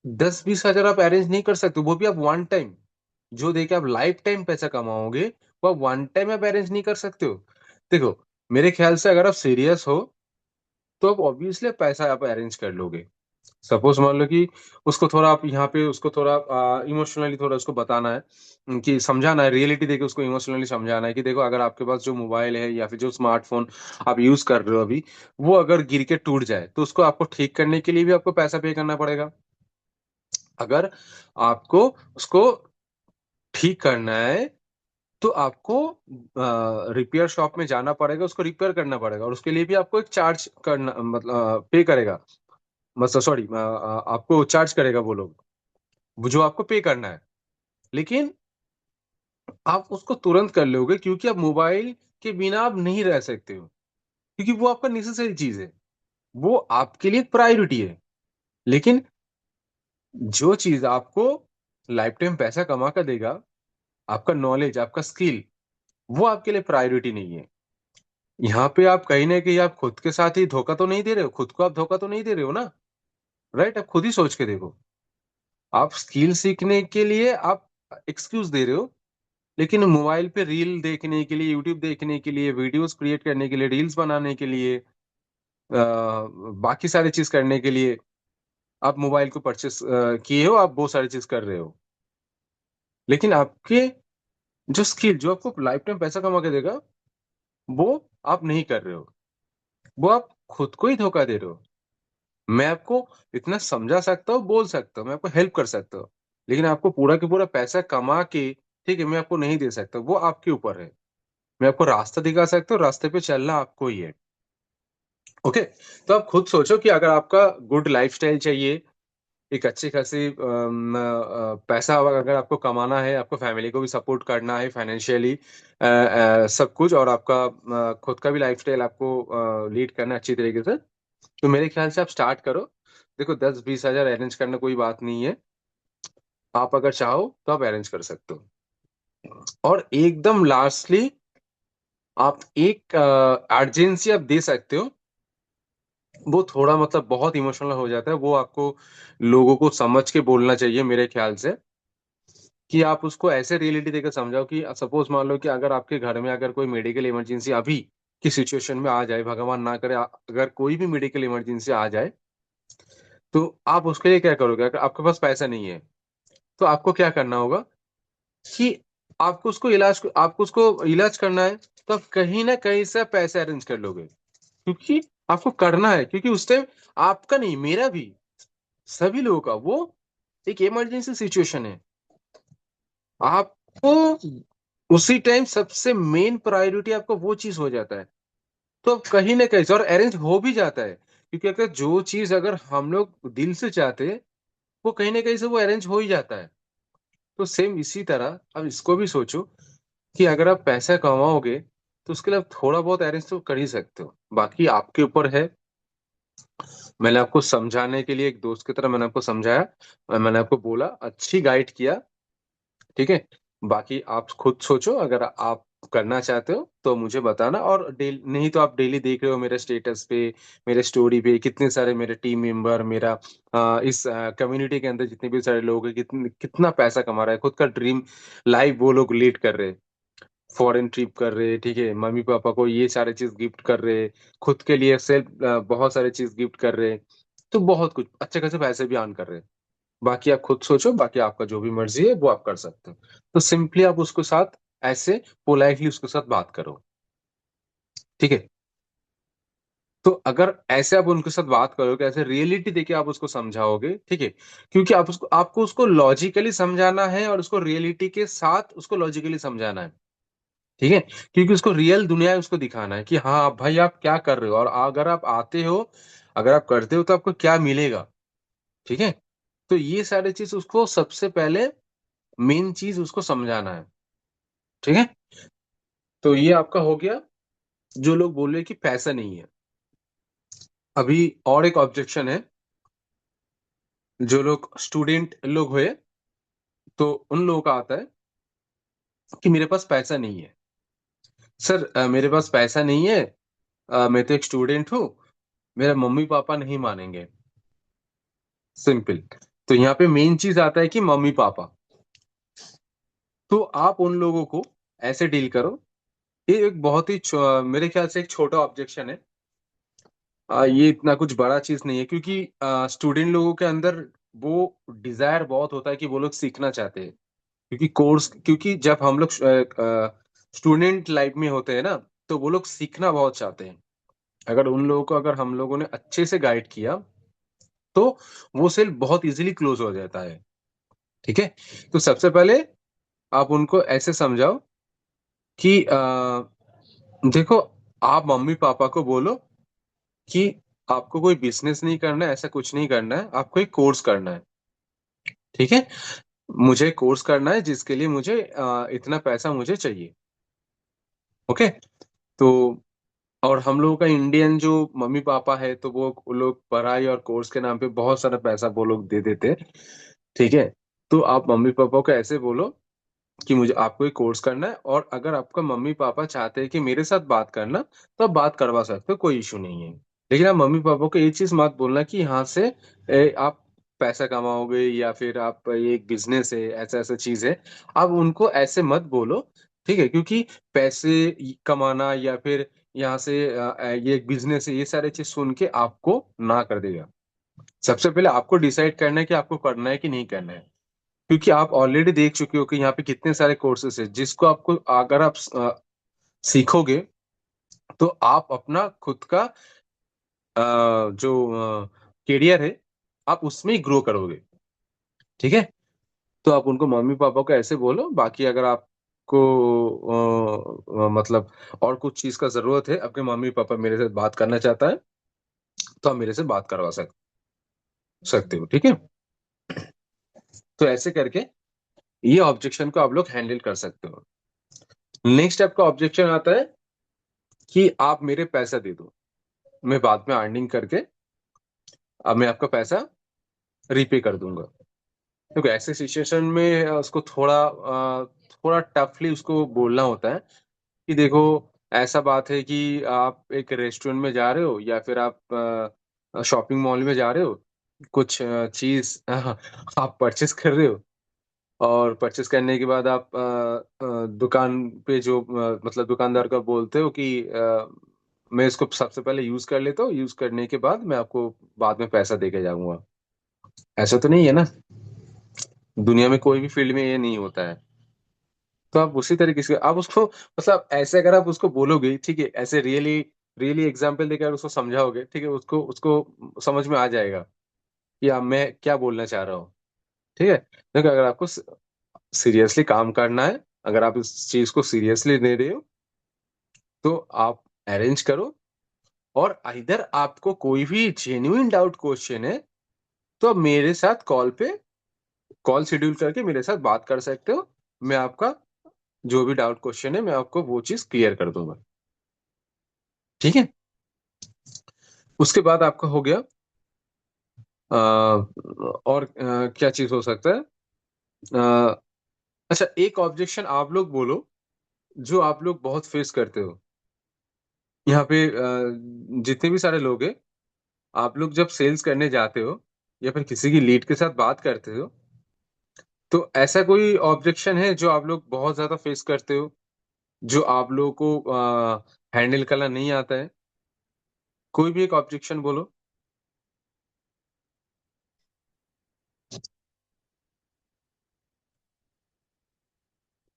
10-20 हजार आप अरेंज नहीं कर सकते, वो भी आप वन टाइम। जो देके आप लाइफ टाइम पैसा कमाओगे, वो आप वन टाइम आप अरेंज नहीं कर सकते हो। देखो, मेरे ख्याल से अगर आप सीरियस हो तो आप ऑब्वियसली पैसा आप अरेंज कर लोगे। सपोज मान लो कि उसको थोड़ा आप यहाँ पे उसको थोड़ा इमोशनली थोड़ा उसको बताना है, कि समझाना है, रियलिटी देके उसको इमोशनली समझाना है कि देखो अगर आपके पास जो मोबाइल है या फिर जो स्मार्टफोन आप यूज कर रहे हो अभी, वो अगर गिर के टूट जाए तो उसको आपको ठीक करने के लिए भी आपको पैसा पे करना पड़ेगा। अगर आपको उसको ठीक करना है तो आपको रिपेयर शॉप में जाना पड़ेगा, उसको रिपेयर करना पड़ेगा, और उसके लिए भी आपको एक चार्ज करना, मतलब पे करेगा, मतलब सॉरी, आपको चार्ज करेगा वो लोग, वो जो आपको पे करना है। लेकिन आप उसको तुरंत कर लोगे क्योंकि आप मोबाइल के बिना आप नहीं रह सकते हो, क्योंकि वो आपका नेसेसरी चीज है, वो आपके लिए प्रायोरिटी है। लेकिन जो चीज आपको लाइफ टाइम पैसा कमा कर देगा, आपका नॉलेज, आपका स्किल, वो आपके लिए प्रायोरिटी नहीं है। यहाँ पे आप कहीं ना कहीं आप खुद के साथ ही धोखा तो नहीं दे रहे हो, खुद को आप धोखा तो नहीं दे रहे हो ना, राइट। आप खुद ही सोच के देखो, आप स्किल सीखने के लिए आप एक्सक्यूज दे रहे हो, लेकिन मोबाइल पे रील देखने के लिए, यूट्यूब देखने के लिए, वीडियोस क्रिएट करने के लिए, रील्स बनाने के लिए, बाकी सारी चीज करने के लिए आप मोबाइल को परचेस किए हो, आप बहुत सारी चीज कर रहे हो। लेकिन आपके जो स्किल जो आपको लाइफ टाइम पैसा कमा के देगा, वो आप नहीं कर रहे हो, वो आप खुद को ही धोखा दे रहे हो। मैं आपको इतना समझा सकता हूँ, बोल सकता हूँ, मैं आपको हेल्प कर सकता हूँ, लेकिन आपको पूरा के पूरा पैसा कमा के, ठीक है, मैं आपको नहीं दे सकता, वो आपके ऊपर है। मैं आपको रास्ता दिखा सकता हूँ, रास्ते पे चलना आपको ही है। ओके। तो आप खुद सोचो कि अगर आपका गुड लाइफस्टाइल चाहिए, एक अच्छी खासी पैसा अगर आपको कमाना है, आपको फैमिली को भी सपोर्ट करना है फाइनेंशियली, सब कुछ, और आपका खुद का भी लाइफस्टाइल आपको लीड करना है अच्छी तरीके से, तो मेरे ख्याल से आप स्टार्ट करो। देखो, 10-20 हजार अरेंज करना कोई बात नहीं है, आप अगर चाहो तो आप अरेंज कर सकते हो। और एकदम लास्टली, आप एक अर्जेंसी आप दे सकते हो, वो थोड़ा मतलब बहुत इमोशनल हो जाता है, वो आपको लोगों को समझ के बोलना चाहिए मेरे ख्याल से, कि आप उसको ऐसे रियलिटी देकर समझाओ कि सपोज मान लो कि अगर आपके घर में अगर कोई मेडिकल इमरजेंसी अभी की सिचुएशन में आ जाए, भगवान ना करे, अगर कोई भी मेडिकल इमरजेंसी आ जाए, तो आप उसके लिए क्या करोगे? अगर आपके पास पैसा नहीं है तो आपको क्या करना होगा कि आपको उसको इलाज करना है, तो आप कहीं ना कहीं से पैसे अरेंज कर लोगे, क्योंकि आपको करना है, क्योंकि उस टाइम आपका नहीं, मेरा भी, सभी लोगों का वो एक इमरजेंसी सिचुएशन है। आपको उसी टाइम सबसे मेन प्रायोरिटी आपको वो चीज हो जाता है, तो अब कहीं ना कहीं से, और अरेंज हो भी जाता है, क्योंकि अगर जो चीज अगर हम लोग दिल से चाहते हैं, वो कहीं ना कहीं से वो अरेंज हो ही जाता है। तो सेम इसी तरह अब इसको भी सोचो कि अगर आप पैसा कमाओगे तो उसके लिए आप थोड़ा बहुत अरेंज तो कर ही सकते हो, बाकी आपके ऊपर है। मैंने आपको समझाने के लिए एक दोस्त की तरह मैंने आपको समझाया, मैंने आपको बोला, अच्छी गाइड किया, ठीक है। बाकी आप खुद सोचो, अगर आप करना चाहते हो तो मुझे बताना, और डेल नहीं तो आप डेली देख रहे हो मेरे स्टेटस पे, मेरे स्टोरी पे कितने सारे मेरे टीम मेंबर, मेरा इस कम्युनिटी के अंदर जितने भी सारे लोग हैं, कितना पैसा कमा रहा है, खुद का ड्रीम लाइफ वो लोग लीड कर रहे हैं, फॉरेन ट्रिप कर रहे हैं, ठीक है, मम्मी पापा को ये सारे चीज गिफ्ट कर रहे हैं, खुद के लिए सेल्फ बहुत सारे चीज गिफ्ट कर रहे हैं, तो बहुत कुछ अच्छे खासे पैसे भी अर्न कर रहे हैं। बाकी आप खुद सोचो, बाकी आपका जो भी मर्जी है वो आप कर सकते हो। तो सिंपली आप उसके साथ ऐसे पोलाइटली उसके साथ बात करो, ठीक है। तो अगर ऐसे आप उनके साथ बात करोगे, ऐसे रियलिटी देके आप उसको समझाओगे, ठीक है, क्योंकि आपको उसको लॉजिकली समझाना है और उसको रियलिटी के साथ उसको लॉजिकली समझाना है, ठीक है, क्योंकि उसको रियल दुनिया है उसको दिखाना है कि हाँ भाई आप क्या कर रहे हो, और अगर आप आते हो, अगर आप करते हो तो आपको क्या मिलेगा, ठीक है। तो ये सारी चीज उसको सबसे पहले मेन चीज उसको समझाना है, ठीक है। तो ये आपका हो गया, जो लोग बोल रहे हैं कि पैसा नहीं है। अभी और एक ऑब्जेक्शन है, जो लोग स्टूडेंट लोग हुए, तो उन लोगों का आता है कि मेरे पास पैसा नहीं है। सर मेरे पास पैसा नहीं है, मैं तो एक स्टूडेंट हूँ, मेरे मम्मी पापा नहीं मानेंगे। सिंपल। तो यहाँ पे मेन चीज आता है कि मम्मी पापा। तो आप उन लोगों को ऐसे डील करो, ये एक बहुत ही मेरे ख्याल से एक छोटा ऑब्जेक्शन है। ये इतना कुछ बड़ा चीज नहीं है, क्योंकि स्टूडेंट लोगों के अंदर वो डिजायर बहुत होता है कि वो लोग सीखना चाहते हैं, क्योंकि जब हम लोग स्टूडेंट लाइफ में होते हैं ना, तो वो लोग सीखना बहुत चाहते हैं। अगर उन लोगों को अगर हम लोगों ने अच्छे से गाइड किया, तो वो सेल बहुत इजीली क्लोज हो जाता है, ठीक है। तो सबसे पहले आप उनको ऐसे समझाओ कि देखो, आप मम्मी पापा को बोलो कि आपको कोई बिजनेस नहीं करना है, ऐसा कुछ नहीं करना है, आपको एक कोर्स करना है, ठीक है। मुझे कोर्स करना है जिसके लिए मुझे इतना पैसा मुझे चाहिए, ओके। तो और हम लोगों का इंडियन जो मम्मी पापा है, तो वो लोग पढ़ाई और कोर्स के नाम पे बहुत सारा पैसा वो लोग दे देते हैं, ठीक है। तो आप मम्मी पापा को ऐसे बोलो कि मुझे आपको एक कोर्स करना है, और अगर आपका मम्मी पापा चाहते हैं कि मेरे साथ बात करना, तो आप बात करवा सकते हो, कोई इशू नहीं है। लेकिन आप मम्मी पापा को ये चीज मत बोलना कि यहाँ से आप पैसा कमाओगे, या फिर आप ये एक बिजनेस है, ऐसा ऐसा चीज है। आप उनको ऐसे मत बोलो, ठीक है, क्योंकि पैसे कमाना या फिर यहाँ से ये एक बिजनेस है, ये सारे चीज सुन के आपको ना कर देगा। सबसे पहले आपको डिसाइड करना है कि आपको करना है कि नहीं करना है, क्योंकि आप ऑलरेडी देख चुके हो कि यहाँ पे कितने सारे कोर्सेस है, जिसको आपको अगर आप सीखोगे, तो आप अपना खुद का जो करियर है, आप उसमें ही ग्रो करोगे, ठीक है। तो आप उनको मम्मी पापा को ऐसे बोलो। बाकी अगर आपको मतलब और कुछ चीज का जरूरत है, आपके मम्मी पापा मेरे से बात करना चाहता है, तो आप मेरे से बात करवा सकते हो, ठीक है। तो ऐसे करके ये ऑब्जेक्शन को आप लोग हैंडल कर सकते हो। नेक्स्ट आपका ऑब्जेक्शन आता है कि आप मेरे पैसा दे दो, मैं बाद में अर्निंग करके अब मैं आपका पैसा रीपे कर दूंगा। देखो ऐसे सिचुएशन में उसको थोड़ा टफली उसको बोलना होता है कि देखो, ऐसा बात है कि आप एक रेस्टोरेंट में जा रहे हो, या फिर आप शॉपिंग मॉल में जा रहे हो, कुछ चीज आप परचेस कर रहे हो, और परचेस करने के बाद आप दुकान पे जो मतलब दुकानदार का बोलते हो कि मैं इसको सबसे पहले यूज कर लेता हूँ, यूज करने के बाद मैं आपको बाद में पैसा दे के जाऊंगा। ऐसा तो नहीं है ना, दुनिया में कोई भी फील्ड में ये नहीं होता है। तो आप उसी तरीके से आप उसको मतलब ऐसे अगर आप उसको बोलोगे, ठीक है, ऐसे रियली रियली एग्जाम्पल देकर उसको समझाओगे, ठीक है, उसको उसको समझ में आ जाएगा कि मैं क्या बोलना चाह रहा हूँ, ठीक है। देखो अगर आपको सीरियसली काम करना है, अगर आप इस चीज को सीरियसली ले रहे हो, तो आप अरेंज करो, और इधर आपको कोई भी जेन्युइन डाउट क्वेश्चन है, तो आप मेरे साथ कॉल शेड्यूल करके मेरे साथ बात कर सकते हो। मैं आपका जो भी डाउट क्वेश्चन है, मैं आपको वो चीज क्लियर कर दूंगा, ठीक है। उसके बाद आपका हो गया और क्या चीज हो सकता है। अच्छा, एक ऑब्जेक्शन आप लोग बोलो जो आप लोग बहुत फेस करते हो यहाँ पे, जितने भी सारे लोग हैं, आप लोग जब सेल्स करने जाते हो या फिर किसी की लीड के साथ बात करते हो, तो ऐसा कोई ऑब्जेक्शन है जो आप लोग बहुत ज्यादा फेस करते हो, जो आप लोगों को हैंडल करना नहीं आता है? कोई भी एक ऑब्जेक्शन बोलो।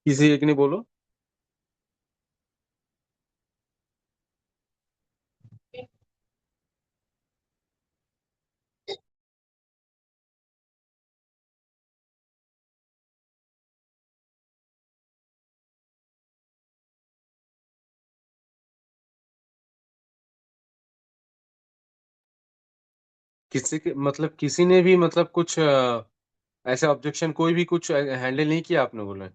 किसी एक ने बोलो। किसी के मतलब किसी ने भी मतलब कुछ ऐसे ऑब्जेक्शन, कोई भी कुछ हैंडल नहीं किया आपने बोले?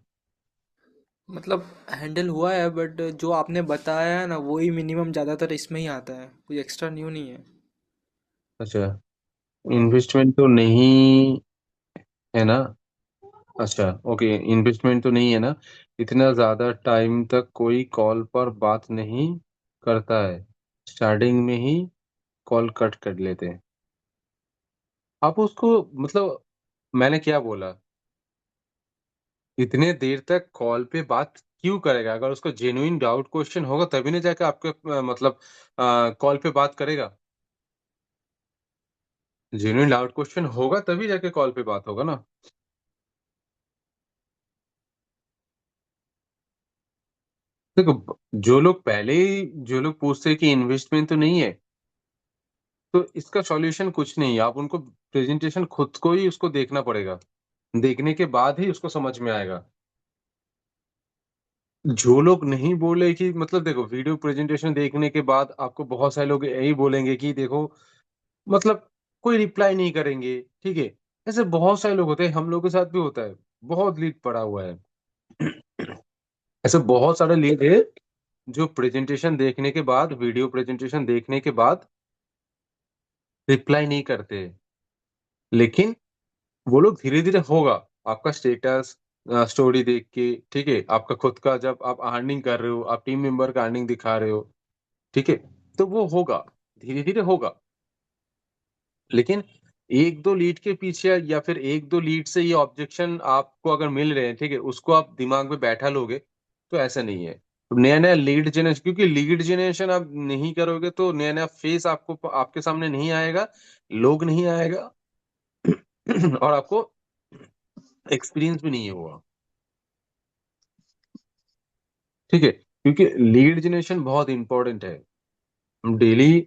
मतलब हैंडल हुआ है, बट जो आपने बताया है ना वही मिनिमम ज़्यादातर इसमें ही आता है, कोई एक्स्ट्रा न्यू नहीं है। अच्छा, हाँ। इन्वेस्टमेंट तो नहीं है ना? अच्छा, ओके, इन्वेस्टमेंट तो नहीं है ना? इतना ज्यादा टाइम तक कोई कॉल पर बात नहीं करता है, स्टार्टिंग में ही कॉल कट कर लेते हैं। आप उसको मतलब, मैंने क्या बोला, इतने देर तक कॉल पे बात क्यों करेगा? अगर उसको जेन्युइन डाउट क्वेश्चन होगा तभी ना जाके आपके मतलब कॉल पे बात करेगा। जेन्युइन डाउट क्वेश्चन होगा तभी जाके कॉल पे बात होगा ना। देखो, जो लोग पूछते हैं कि इन्वेस्टमेंट तो नहीं है, तो इसका सॉल्यूशन कुछ नहीं है। आप उनको प्रेजेंटेशन खुद को ही उसको देखना पड़ेगा। देखने के बाद ही उसको समझ में आएगा। जो लोग नहीं बोले कि मतलब देखो, वीडियो प्रेजेंटेशन देखने के बाद आपको बहुत सारे लोग यही बोलेंगे कि देखो, मतलब कोई रिप्लाई नहीं करेंगे, ठीक है? ऐसे बहुत सारे लोग होते हैं, हम लोग के साथ भी होता है। बहुत लीड पड़ा हुआ है। ऐसे बहुत सारे लीड है जो प्रेजेंटेशन देखने के बाद, वीडियो प्रेजेंटेशन देखने के बाद रिप्लाई नहीं करते। लेकिन वो लोग धीरे-धीरे होगा, आपका स्टेटस स्टोरी देख के, ठीक है? आपका खुद का जब आप अर्निंग कर रहे हो, आप टीम मेंबर का अर्निंग दिखा रहे हो, ठीक है? तो वो होगा, धीरे-धीरे होगा। लेकिन 1-2 लीड के पीछे या फिर 1-2 लीड से ये ऑब्जेक्शन आपको अगर मिल रहे हैं, ठीक है? उसको आप दिमाग में बैठा लोगे, तो ऐसा नहीं है। नया-नया लीड जनरेशन, क्योंकि लीड जनरेशन आप नहीं करोगे तो नया-नया फेस आपको आपके सामने नहीं आएगा, लोग नहीं आएगा और आपको एक्सपीरियंस भी नहीं हुआ, ठीक है? क्योंकि लीड जनरेशन बहुत इंपॉर्टेंट है। डेली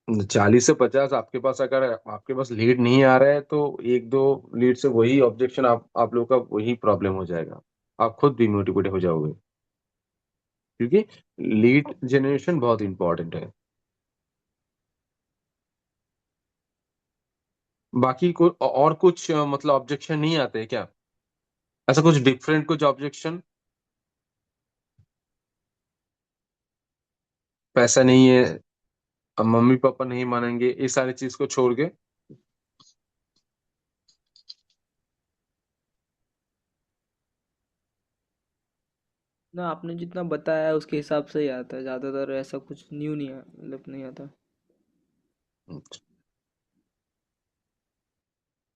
40 से 50 आपके पास अगर आपके पास लीड नहीं आ रहा है, तो 1-2 लीड से वही ऑब्जेक्शन आप लोग का वही प्रॉब्लम हो जाएगा। आप खुद डिमोटिवेट हो जाओगे, क्योंकि लीड जनरेशन बहुत इंपॉर्टेंट है। बाकी कोई और कुछ मतलब ऑब्जेक्शन नहीं आते क्या? ऐसा कुछ डिफरेंट कुछ ऑब्जेक्शन? पैसा नहीं है, मम्मी पापा नहीं मानेंगे, ये सारी चीज को छोड़ के? ना, आपने जितना बताया है उसके हिसाब से ही आता है, ज़्यादातर ऐसा कुछ न्यू नहीं है, मतलब नहीं आता।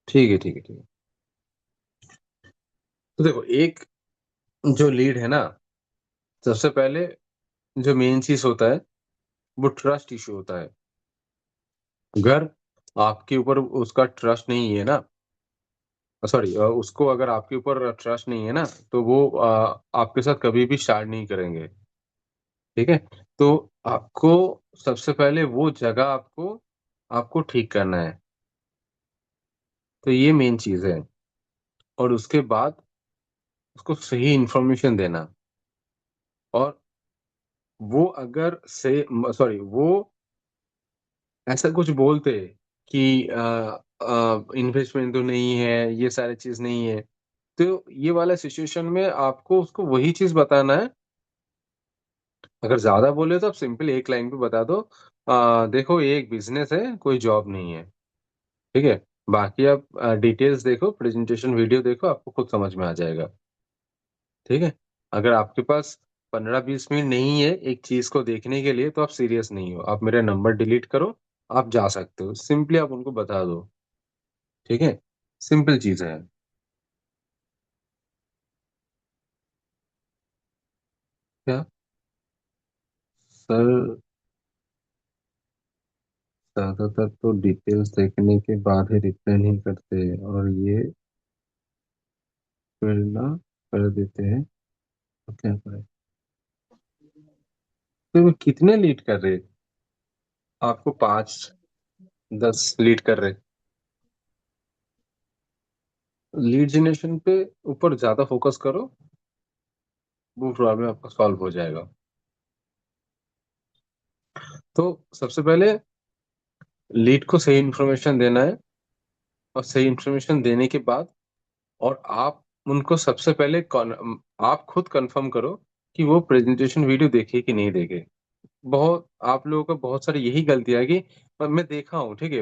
ठीक है, ठीक है, ठीक है। तो देखो, एक जो लीड है ना, सबसे पहले जो मेन चीज होता है, वो ट्रस्ट इशू होता है। अगर आपके ऊपर उसका ट्रस्ट नहीं है ना, सॉरी, उसको अगर आपके ऊपर ट्रस्ट नहीं है ना, तो वो आपके साथ कभी भी स्टार्ट नहीं करेंगे, ठीक है? तो आपको सबसे पहले वो जगह आपको आपको ठीक करना है। तो ये मेन चीज है। और उसके बाद उसको सही इंफॉर्मेशन देना। और वो अगर से सॉरी, वो ऐसा कुछ बोलते कि इन्वेस्टमेंट तो नहीं है, ये सारी चीज नहीं है, तो ये वाला सिचुएशन में आपको उसको वही चीज बताना है। अगर ज्यादा बोले तो आप सिंपल एक लाइन पे बता दो, देखो ये एक बिजनेस है, कोई जॉब नहीं है, ठीक है? बाकी आप डिटेल्स देखो, प्रेजेंटेशन वीडियो देखो, आपको खुद समझ में आ जाएगा, ठीक है? अगर आपके पास 15-20 मिनट नहीं है एक चीज को देखने के लिए, तो आप सीरियस नहीं हो, आप मेरा नंबर डिलीट करो, आप जा सकते हो, सिंपली आप उनको बता दो। ठीक है, सिंपल चीज है। क्या सर, ज्यादातर तो डिटेल्स देखने के बाद ही रिप्लाई नहीं करते, और ये फिर ना कर देते हैं, तो क्या करें? तो वो कितने लीड कर रहे? आपको 5-10 लीड कर रहे? लीड जनरेशन पे ऊपर ज्यादा फोकस करो, वो प्रॉब्लम आपका सॉल्व हो जाएगा। तो सबसे पहले लीड को सही इन्फॉर्मेशन देना है, और सही इन्फॉर्मेशन देने के बाद, और आप उनको सबसे पहले आप खुद कंफर्म करो कि वो प्रेजेंटेशन वीडियो देखे कि नहीं देखे। बहुत आप लोगों का बहुत सारी यही गलतियां है कि मैं देखा हूँ, ठीक है,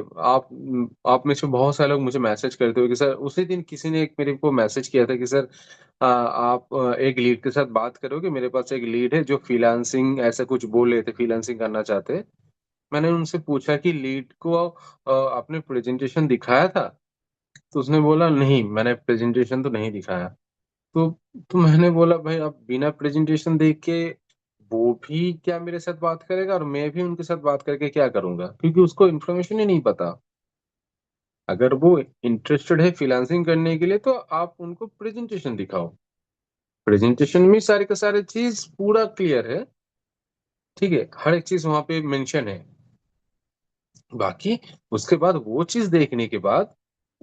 आप में से बहुत सारे लोग मुझे मैसेज करते हो कि सर, उसी दिन किसी ने एक मेरे को मैसेज किया था कि सर, आप एक लीड के साथ बात करोगे, मेरे पास एक लीड है जो फ्रीलांसिंग ऐसा कुछ बोल रहे थे, फ्रीलांसिंग करना चाहते हैं। मैंने उनसे पूछा कि लीड को आपने प्रेजेंटेशन दिखाया था? तो उसने बोला नहीं, मैंने प्रेजेंटेशन तो नहीं दिखाया। तो तो मैंने बोला भाई, आप बिना प्रेजेंटेशन देख के वो भी क्या मेरे साथ बात करेगा, और मैं भी उनके साथ बात करके क्या करूंगा, क्योंकि उसको इन्फॉर्मेशन ही नहीं पता। अगर वो इंटरेस्टेड है फ्रीलांसिंग करने के लिए, तो आप उनको प्रेजेंटेशन दिखाओ। प्रेजेंटेशन में सारे के सारे चीज पूरा क्लियर है, ठीक है, हर एक चीज वहां पे मेंशन है। बाकी उसके बाद वो चीज देखने के बाद,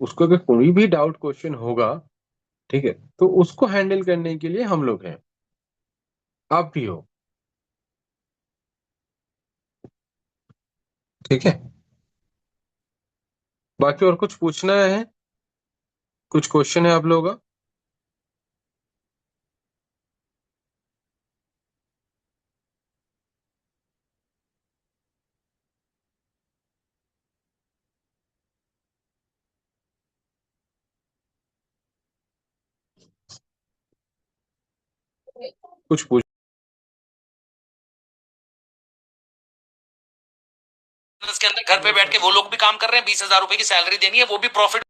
उसको अगर कोई भी डाउट क्वेश्चन होगा, ठीक है, तो उसको हैंडल करने के लिए हम लोग हैं, आप भी हो। ठीक है, बाकी और कुछ पूछना है? कुछ क्वेश्चन है आप लोगों का? कुछ पूछ के अंदर घर पे बैठ के वो लोग भी काम कर रहे हैं, 20,000 रुपए की सैलरी देनी है, वो भी प्रॉफिट।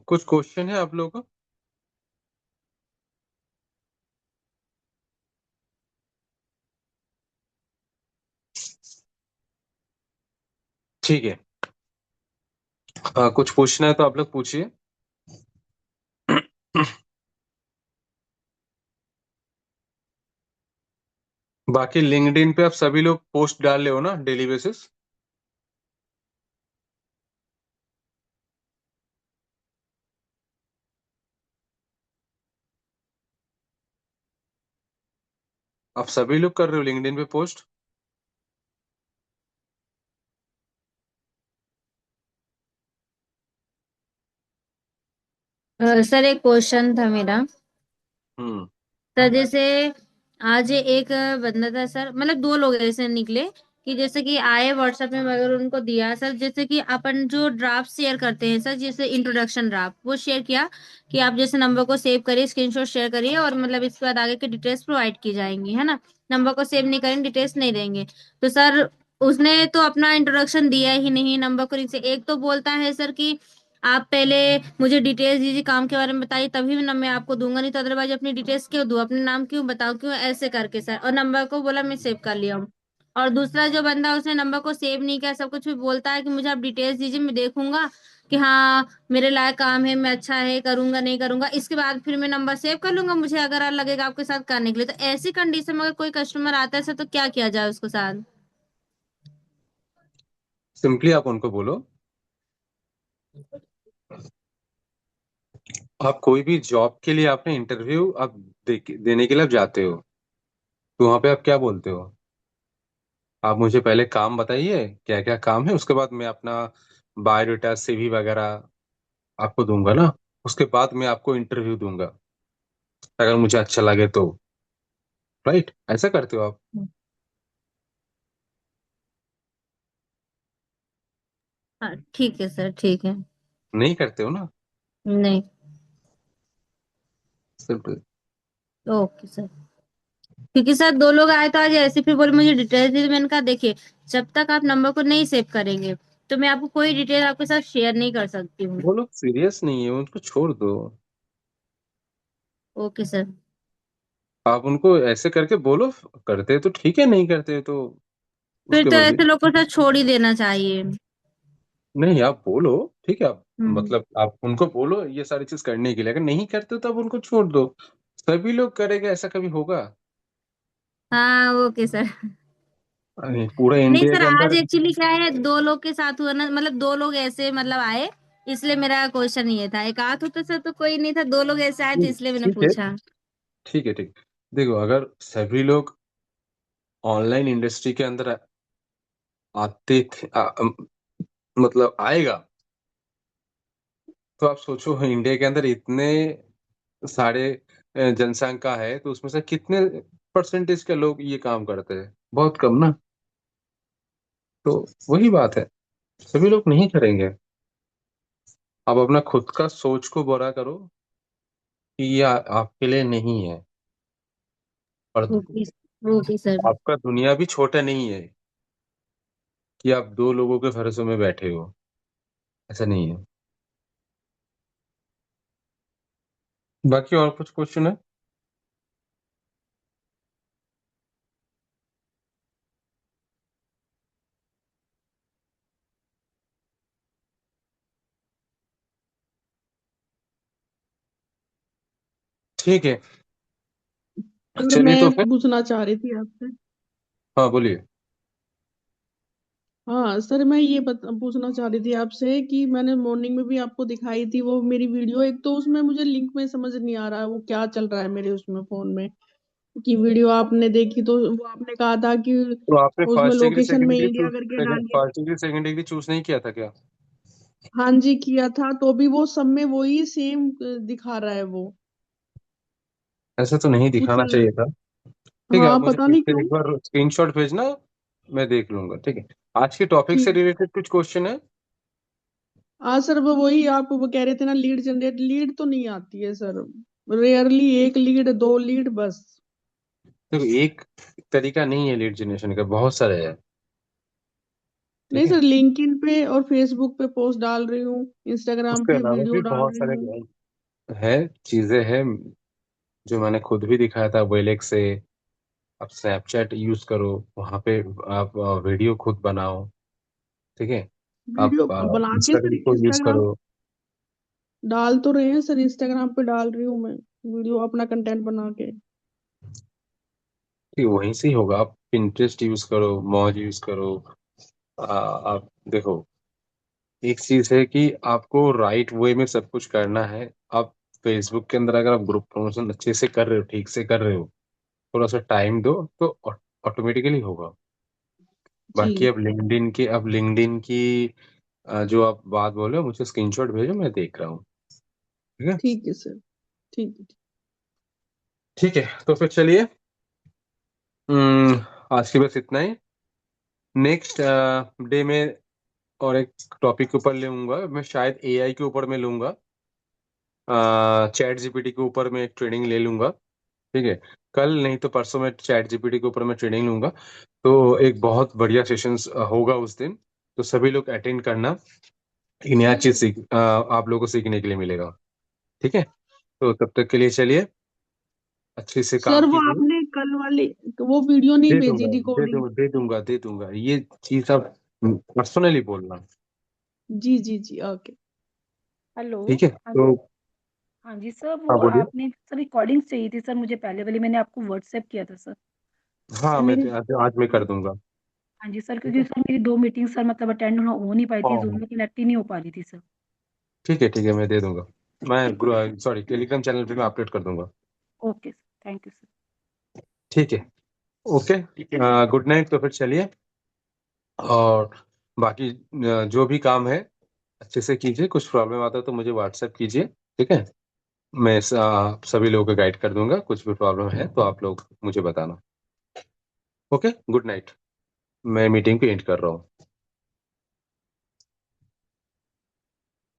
कुछ क्वेश्चन है आप लोगों का? ठीक है, कुछ पूछना है तो आप लोग पूछिए। बाकी लिंक्डइन पे आप सभी लोग पोस्ट डाल रहे हो ना डेली बेसिस? आप सभी लोग कर रहे हो लिंक्डइन पे पोस्ट? सर एक क्वेश्चन था मेरा। हम्म। सर जैसे आज एक बंदा था सर, मतलब दो लोग ऐसे निकले कि जैसे कि आए व्हाट्सएप में मगर उनको दिया सर, जैसे कि अपन जो ड्राफ्ट शेयर करते हैं सर, जैसे इंट्रोडक्शन ड्राफ्ट वो शेयर किया कि आप जैसे नंबर को सेव करिए, स्क्रीनशॉट शेयर करिए, और मतलब इसके बाद आगे की डिटेल्स प्रोवाइड की जाएंगी, है ना। नंबर को सेव नहीं करेंगे, डिटेल्स नहीं देंगे। तो सर उसने तो अपना इंट्रोडक्शन दिया ही नहीं, नंबर को नीचे एक तो बोलता है सर कि आप पहले मुझे डिटेल्स दीजिए, काम के बारे में बताइए, तभी ना मैं आपको दूंगा, नहीं तो अदरवाइज अपनी डिटेल्स क्यों दूं, अपने नाम क्यों बताओ, क्यों ऐसे करके सर, और नंबर को बोला मैं सेव कर लिया हूँ। और दूसरा जो बंदा उसने नंबर को सेव नहीं किया, सब कुछ भी बोलता है कि मुझे आप डिटेल्स दीजिए, मैं देखूंगा कि हाँ मेरे लायक काम है, मैं अच्छा है, करूंगा नहीं करूंगा, इसके बाद फिर मैं नंबर सेव कर लूंगा, मुझे अगर लगेगा आपके साथ करने के लिए। तो ऐसी कंडीशन में अगर कोई कस्टमर आता है सर, तो क्या किया जाए उसके साथ? सिंपली आप उनको बोलो, आप कोई भी जॉब के लिए आपने इंटरव्यू आप देने के लिए आप जाते हो, तो वहां पे आप क्या बोलते हो? आप मुझे पहले काम बताइए, क्या क्या काम है, उसके बाद मैं अपना बायोडाटा सीवी वगैरह आपको दूंगा ना। उसके बाद मैं आपको इंटरव्यू दूंगा, अगर मुझे अच्छा लगे तो। राइट, ऐसा करते हो आप? हाँ ठीक है सर, ठीक है। नहीं करते हो ना? नहीं। सिंपल। Okay sir. क्योंकि सर दो लोग आए तो आज ऐसे फिर बोले मुझे डिटेल्स दी, तो मैंने कहा देखिए, जब तक आप नंबर को नहीं सेव करेंगे तो मैं आपको कोई डिटेल आपके साथ शेयर नहीं कर सकती हूँ। वो लोग सीरियस नहीं है, उनको छोड़ दो। Okay sir. आप उनको ऐसे करके बोलो, करते तो ठीक है, नहीं करते तो फिर उसके तो मर्जी। ऐसे लोग को सर छोड़ ही देना चाहिए। नहीं, आप बोलो, ठीक है, आप हम्म। मतलब आप उनको बोलो ये सारी चीज करने के लिए, अगर नहीं करते तो आप उनको छोड़ दो। सभी लोग करेंगे ऐसा कभी होगा? हाँ ओके सर। अरे, पूरा नहीं इंडिया सर, के आज अंदर। एक्चुअली क्या है, दो लोग के साथ हुआ ना, मतलब दो लोग ऐसे मतलब आए, इसलिए मेरा क्वेश्चन ये था। एक आध होता सर तो कोई नहीं था, दो लोग ऐसे आए थे इसलिए मैंने ठीक है, पूछा। ठीक है, ठीक। देखो, अगर सभी लोग ऑनलाइन इंडस्ट्री के अंदर आते थे, मतलब आएगा, तो आप सोचो इंडिया के अंदर इतने सारे जनसंख्या है, तो उसमें से कितने परसेंटेज के लोग ये काम करते हैं? बहुत कम ना। तो वही बात है, सभी लोग नहीं करेंगे। आप अपना खुद का सोच को बड़ा करो कि ये आपके लिए नहीं है। और ओके। Okay sir. आपका दुनिया भी छोटा नहीं है कि आप दो लोगों के भरोसे में बैठे हो, ऐसा नहीं है। बाकी और कुछ क्वेश्चन है? ठीक है, सर चलिए तो मैं फिर। पूछना चाह रही थी आपसे। हाँ, बोलिए। हाँ सर, मैं ये पूछना चाह रही थी आपसे कि मैंने मॉर्निंग में भी आपको दिखाई थी वो मेरी वीडियो, एक तो उसमें मुझे लिंक में समझ नहीं आ रहा है वो क्या चल रहा है मेरे उसमें फोन में, कि वीडियो आपने देखी तो वो आपने कहा था कि तो आपने उसमें फर्स्ट डिग्री लोकेशन सेकंड में डिग्री इंडिया चूज, करके डालिए। First degree second degree choose नहीं किया था क्या? हाँ जी किया था, तो भी वो सब में वही सेम दिखा रहा है वो ऐसा तो नहीं कुछ। दिखाना चाहिए था। ठीक है, आप हाँ मुझे पता फिर नहीं से क्यों। एक बार स्क्रीनशॉट भेजना, मैं देख लूंगा। ठीक है। आज के टॉपिक से ठीक। रिलेटेड कुछ क्वेश्चन है? हाँ सर, वो वही आप वो कह रहे थे ना, लीड जनरेट, लीड तो नहीं आती है सर, रेयरली एक लीड दो लीड बस। देखो, एक तरीका नहीं है लीड जनरेशन का, बहुत सारे हैं। ठीक नहीं है। सर, लिंक्डइन पे और फेसबुक पे पोस्ट डाल रही हूँ, इंस्टाग्राम उसके पे अलावा वीडियो भी डाल बहुत रही सारे हूँ। है, चीजें हैं जो मैंने खुद भी दिखाया था वेलेक्स से। आप स्नैपचैट यूज करो, वहां पे आप वीडियो खुद बनाओ। ठीक है। वीडियो आप बना के सर इंस्टाग्राम को यूज इंस्टाग्राम करो। डाल तो रहे हैं सर, इंस्टाग्राम पे डाल रही हूँ मैं वीडियो अपना कंटेंट बना के। ठीक, वहीं से ही होगा। आप पिंटरेस्ट यूज करो, मौज यूज करो। आप देखो, एक चीज है कि आपको राइट वे में सब कुछ करना है। आप फेसबुक के अंदर अगर आप ग्रुप प्रमोशन अच्छे से कर रहे हो, ठीक से कर रहे हो, थोड़ा सा टाइम दो तो ऑटोमेटिकली होगा। बाकी जी। अब लिंक्डइन की जो आप बात बोले हो, मुझे स्क्रीनशॉट भेजो, मैं देख रहा हूँ। ठीक है। ठीक है सर। ठीक है। ठीक है, तो फिर चलिए। आज के बस इतना ही। नेक्स्ट डे में और एक टॉपिक के ऊपर ले लूंगा मैं, शायद एआई के ऊपर मैं लूंगा। चैट जीपीटी के ऊपर मैं एक ट्रेनिंग ले लूंगा। ठीक है। कल नहीं तो परसों में चैट जीपीटी के ऊपर मैं ट्रेनिंग लूंगा। तो एक बहुत बढ़िया सेशन होगा उस दिन। तो सभी लोग अटेंड करना। एक नया चीज आप लोगों को सीखने के लिए मिलेगा। ठीक है। तो तब तक के लिए चलिए, अच्छे से काम सर वो कीजिए। आपने कल वाली वो वीडियो नहीं दे भेजी दूंगा, दे रिकॉर्डिंग। दूंगा, दे दूंगा, दे दूंगा, ये चीज आप पर्सनली बोलना। जी जी जी, ओके। हेलो। ठीक है, हाँ। तो हाँ जी सर, हाँ, वो बोलिए। आपने सर रिकॉर्डिंग चाहिए थी सर, मुझे पहले वाली मैंने आपको व्हाट्सएप किया था सर। हाँ, सर मैं मेरी आज मैं कर दूंगा। हाँ जी सर, ठीक क्योंकि है। सर मेरी 2 मीटिंग सर मतलब अटेंड हो नहीं पाई थी, जूम हाँ, में कनेक्ट ही नहीं हो पा रही थी सर। ठीक है, ठीक है, मैं दे दूंगा। मैं सॉरी, टेलीग्राम चैनल पे मैं अपडेट कर दूंगा। Okay sir, thank you sir. ठीक है। ओके। गुड नाइट, तो फिर चलिए। और बाकी जो भी काम है अच्छे से कीजिए। कुछ प्रॉब्लम आता है तो मुझे व्हाट्सएप कीजिए। ठीक है, मैं सभी लोगों को गाइड कर दूंगा, कुछ भी प्रॉब्लम है तो आप लोग मुझे बताना। Okay, good night. मैं मीटिंग को एंड कर रहा हूँ।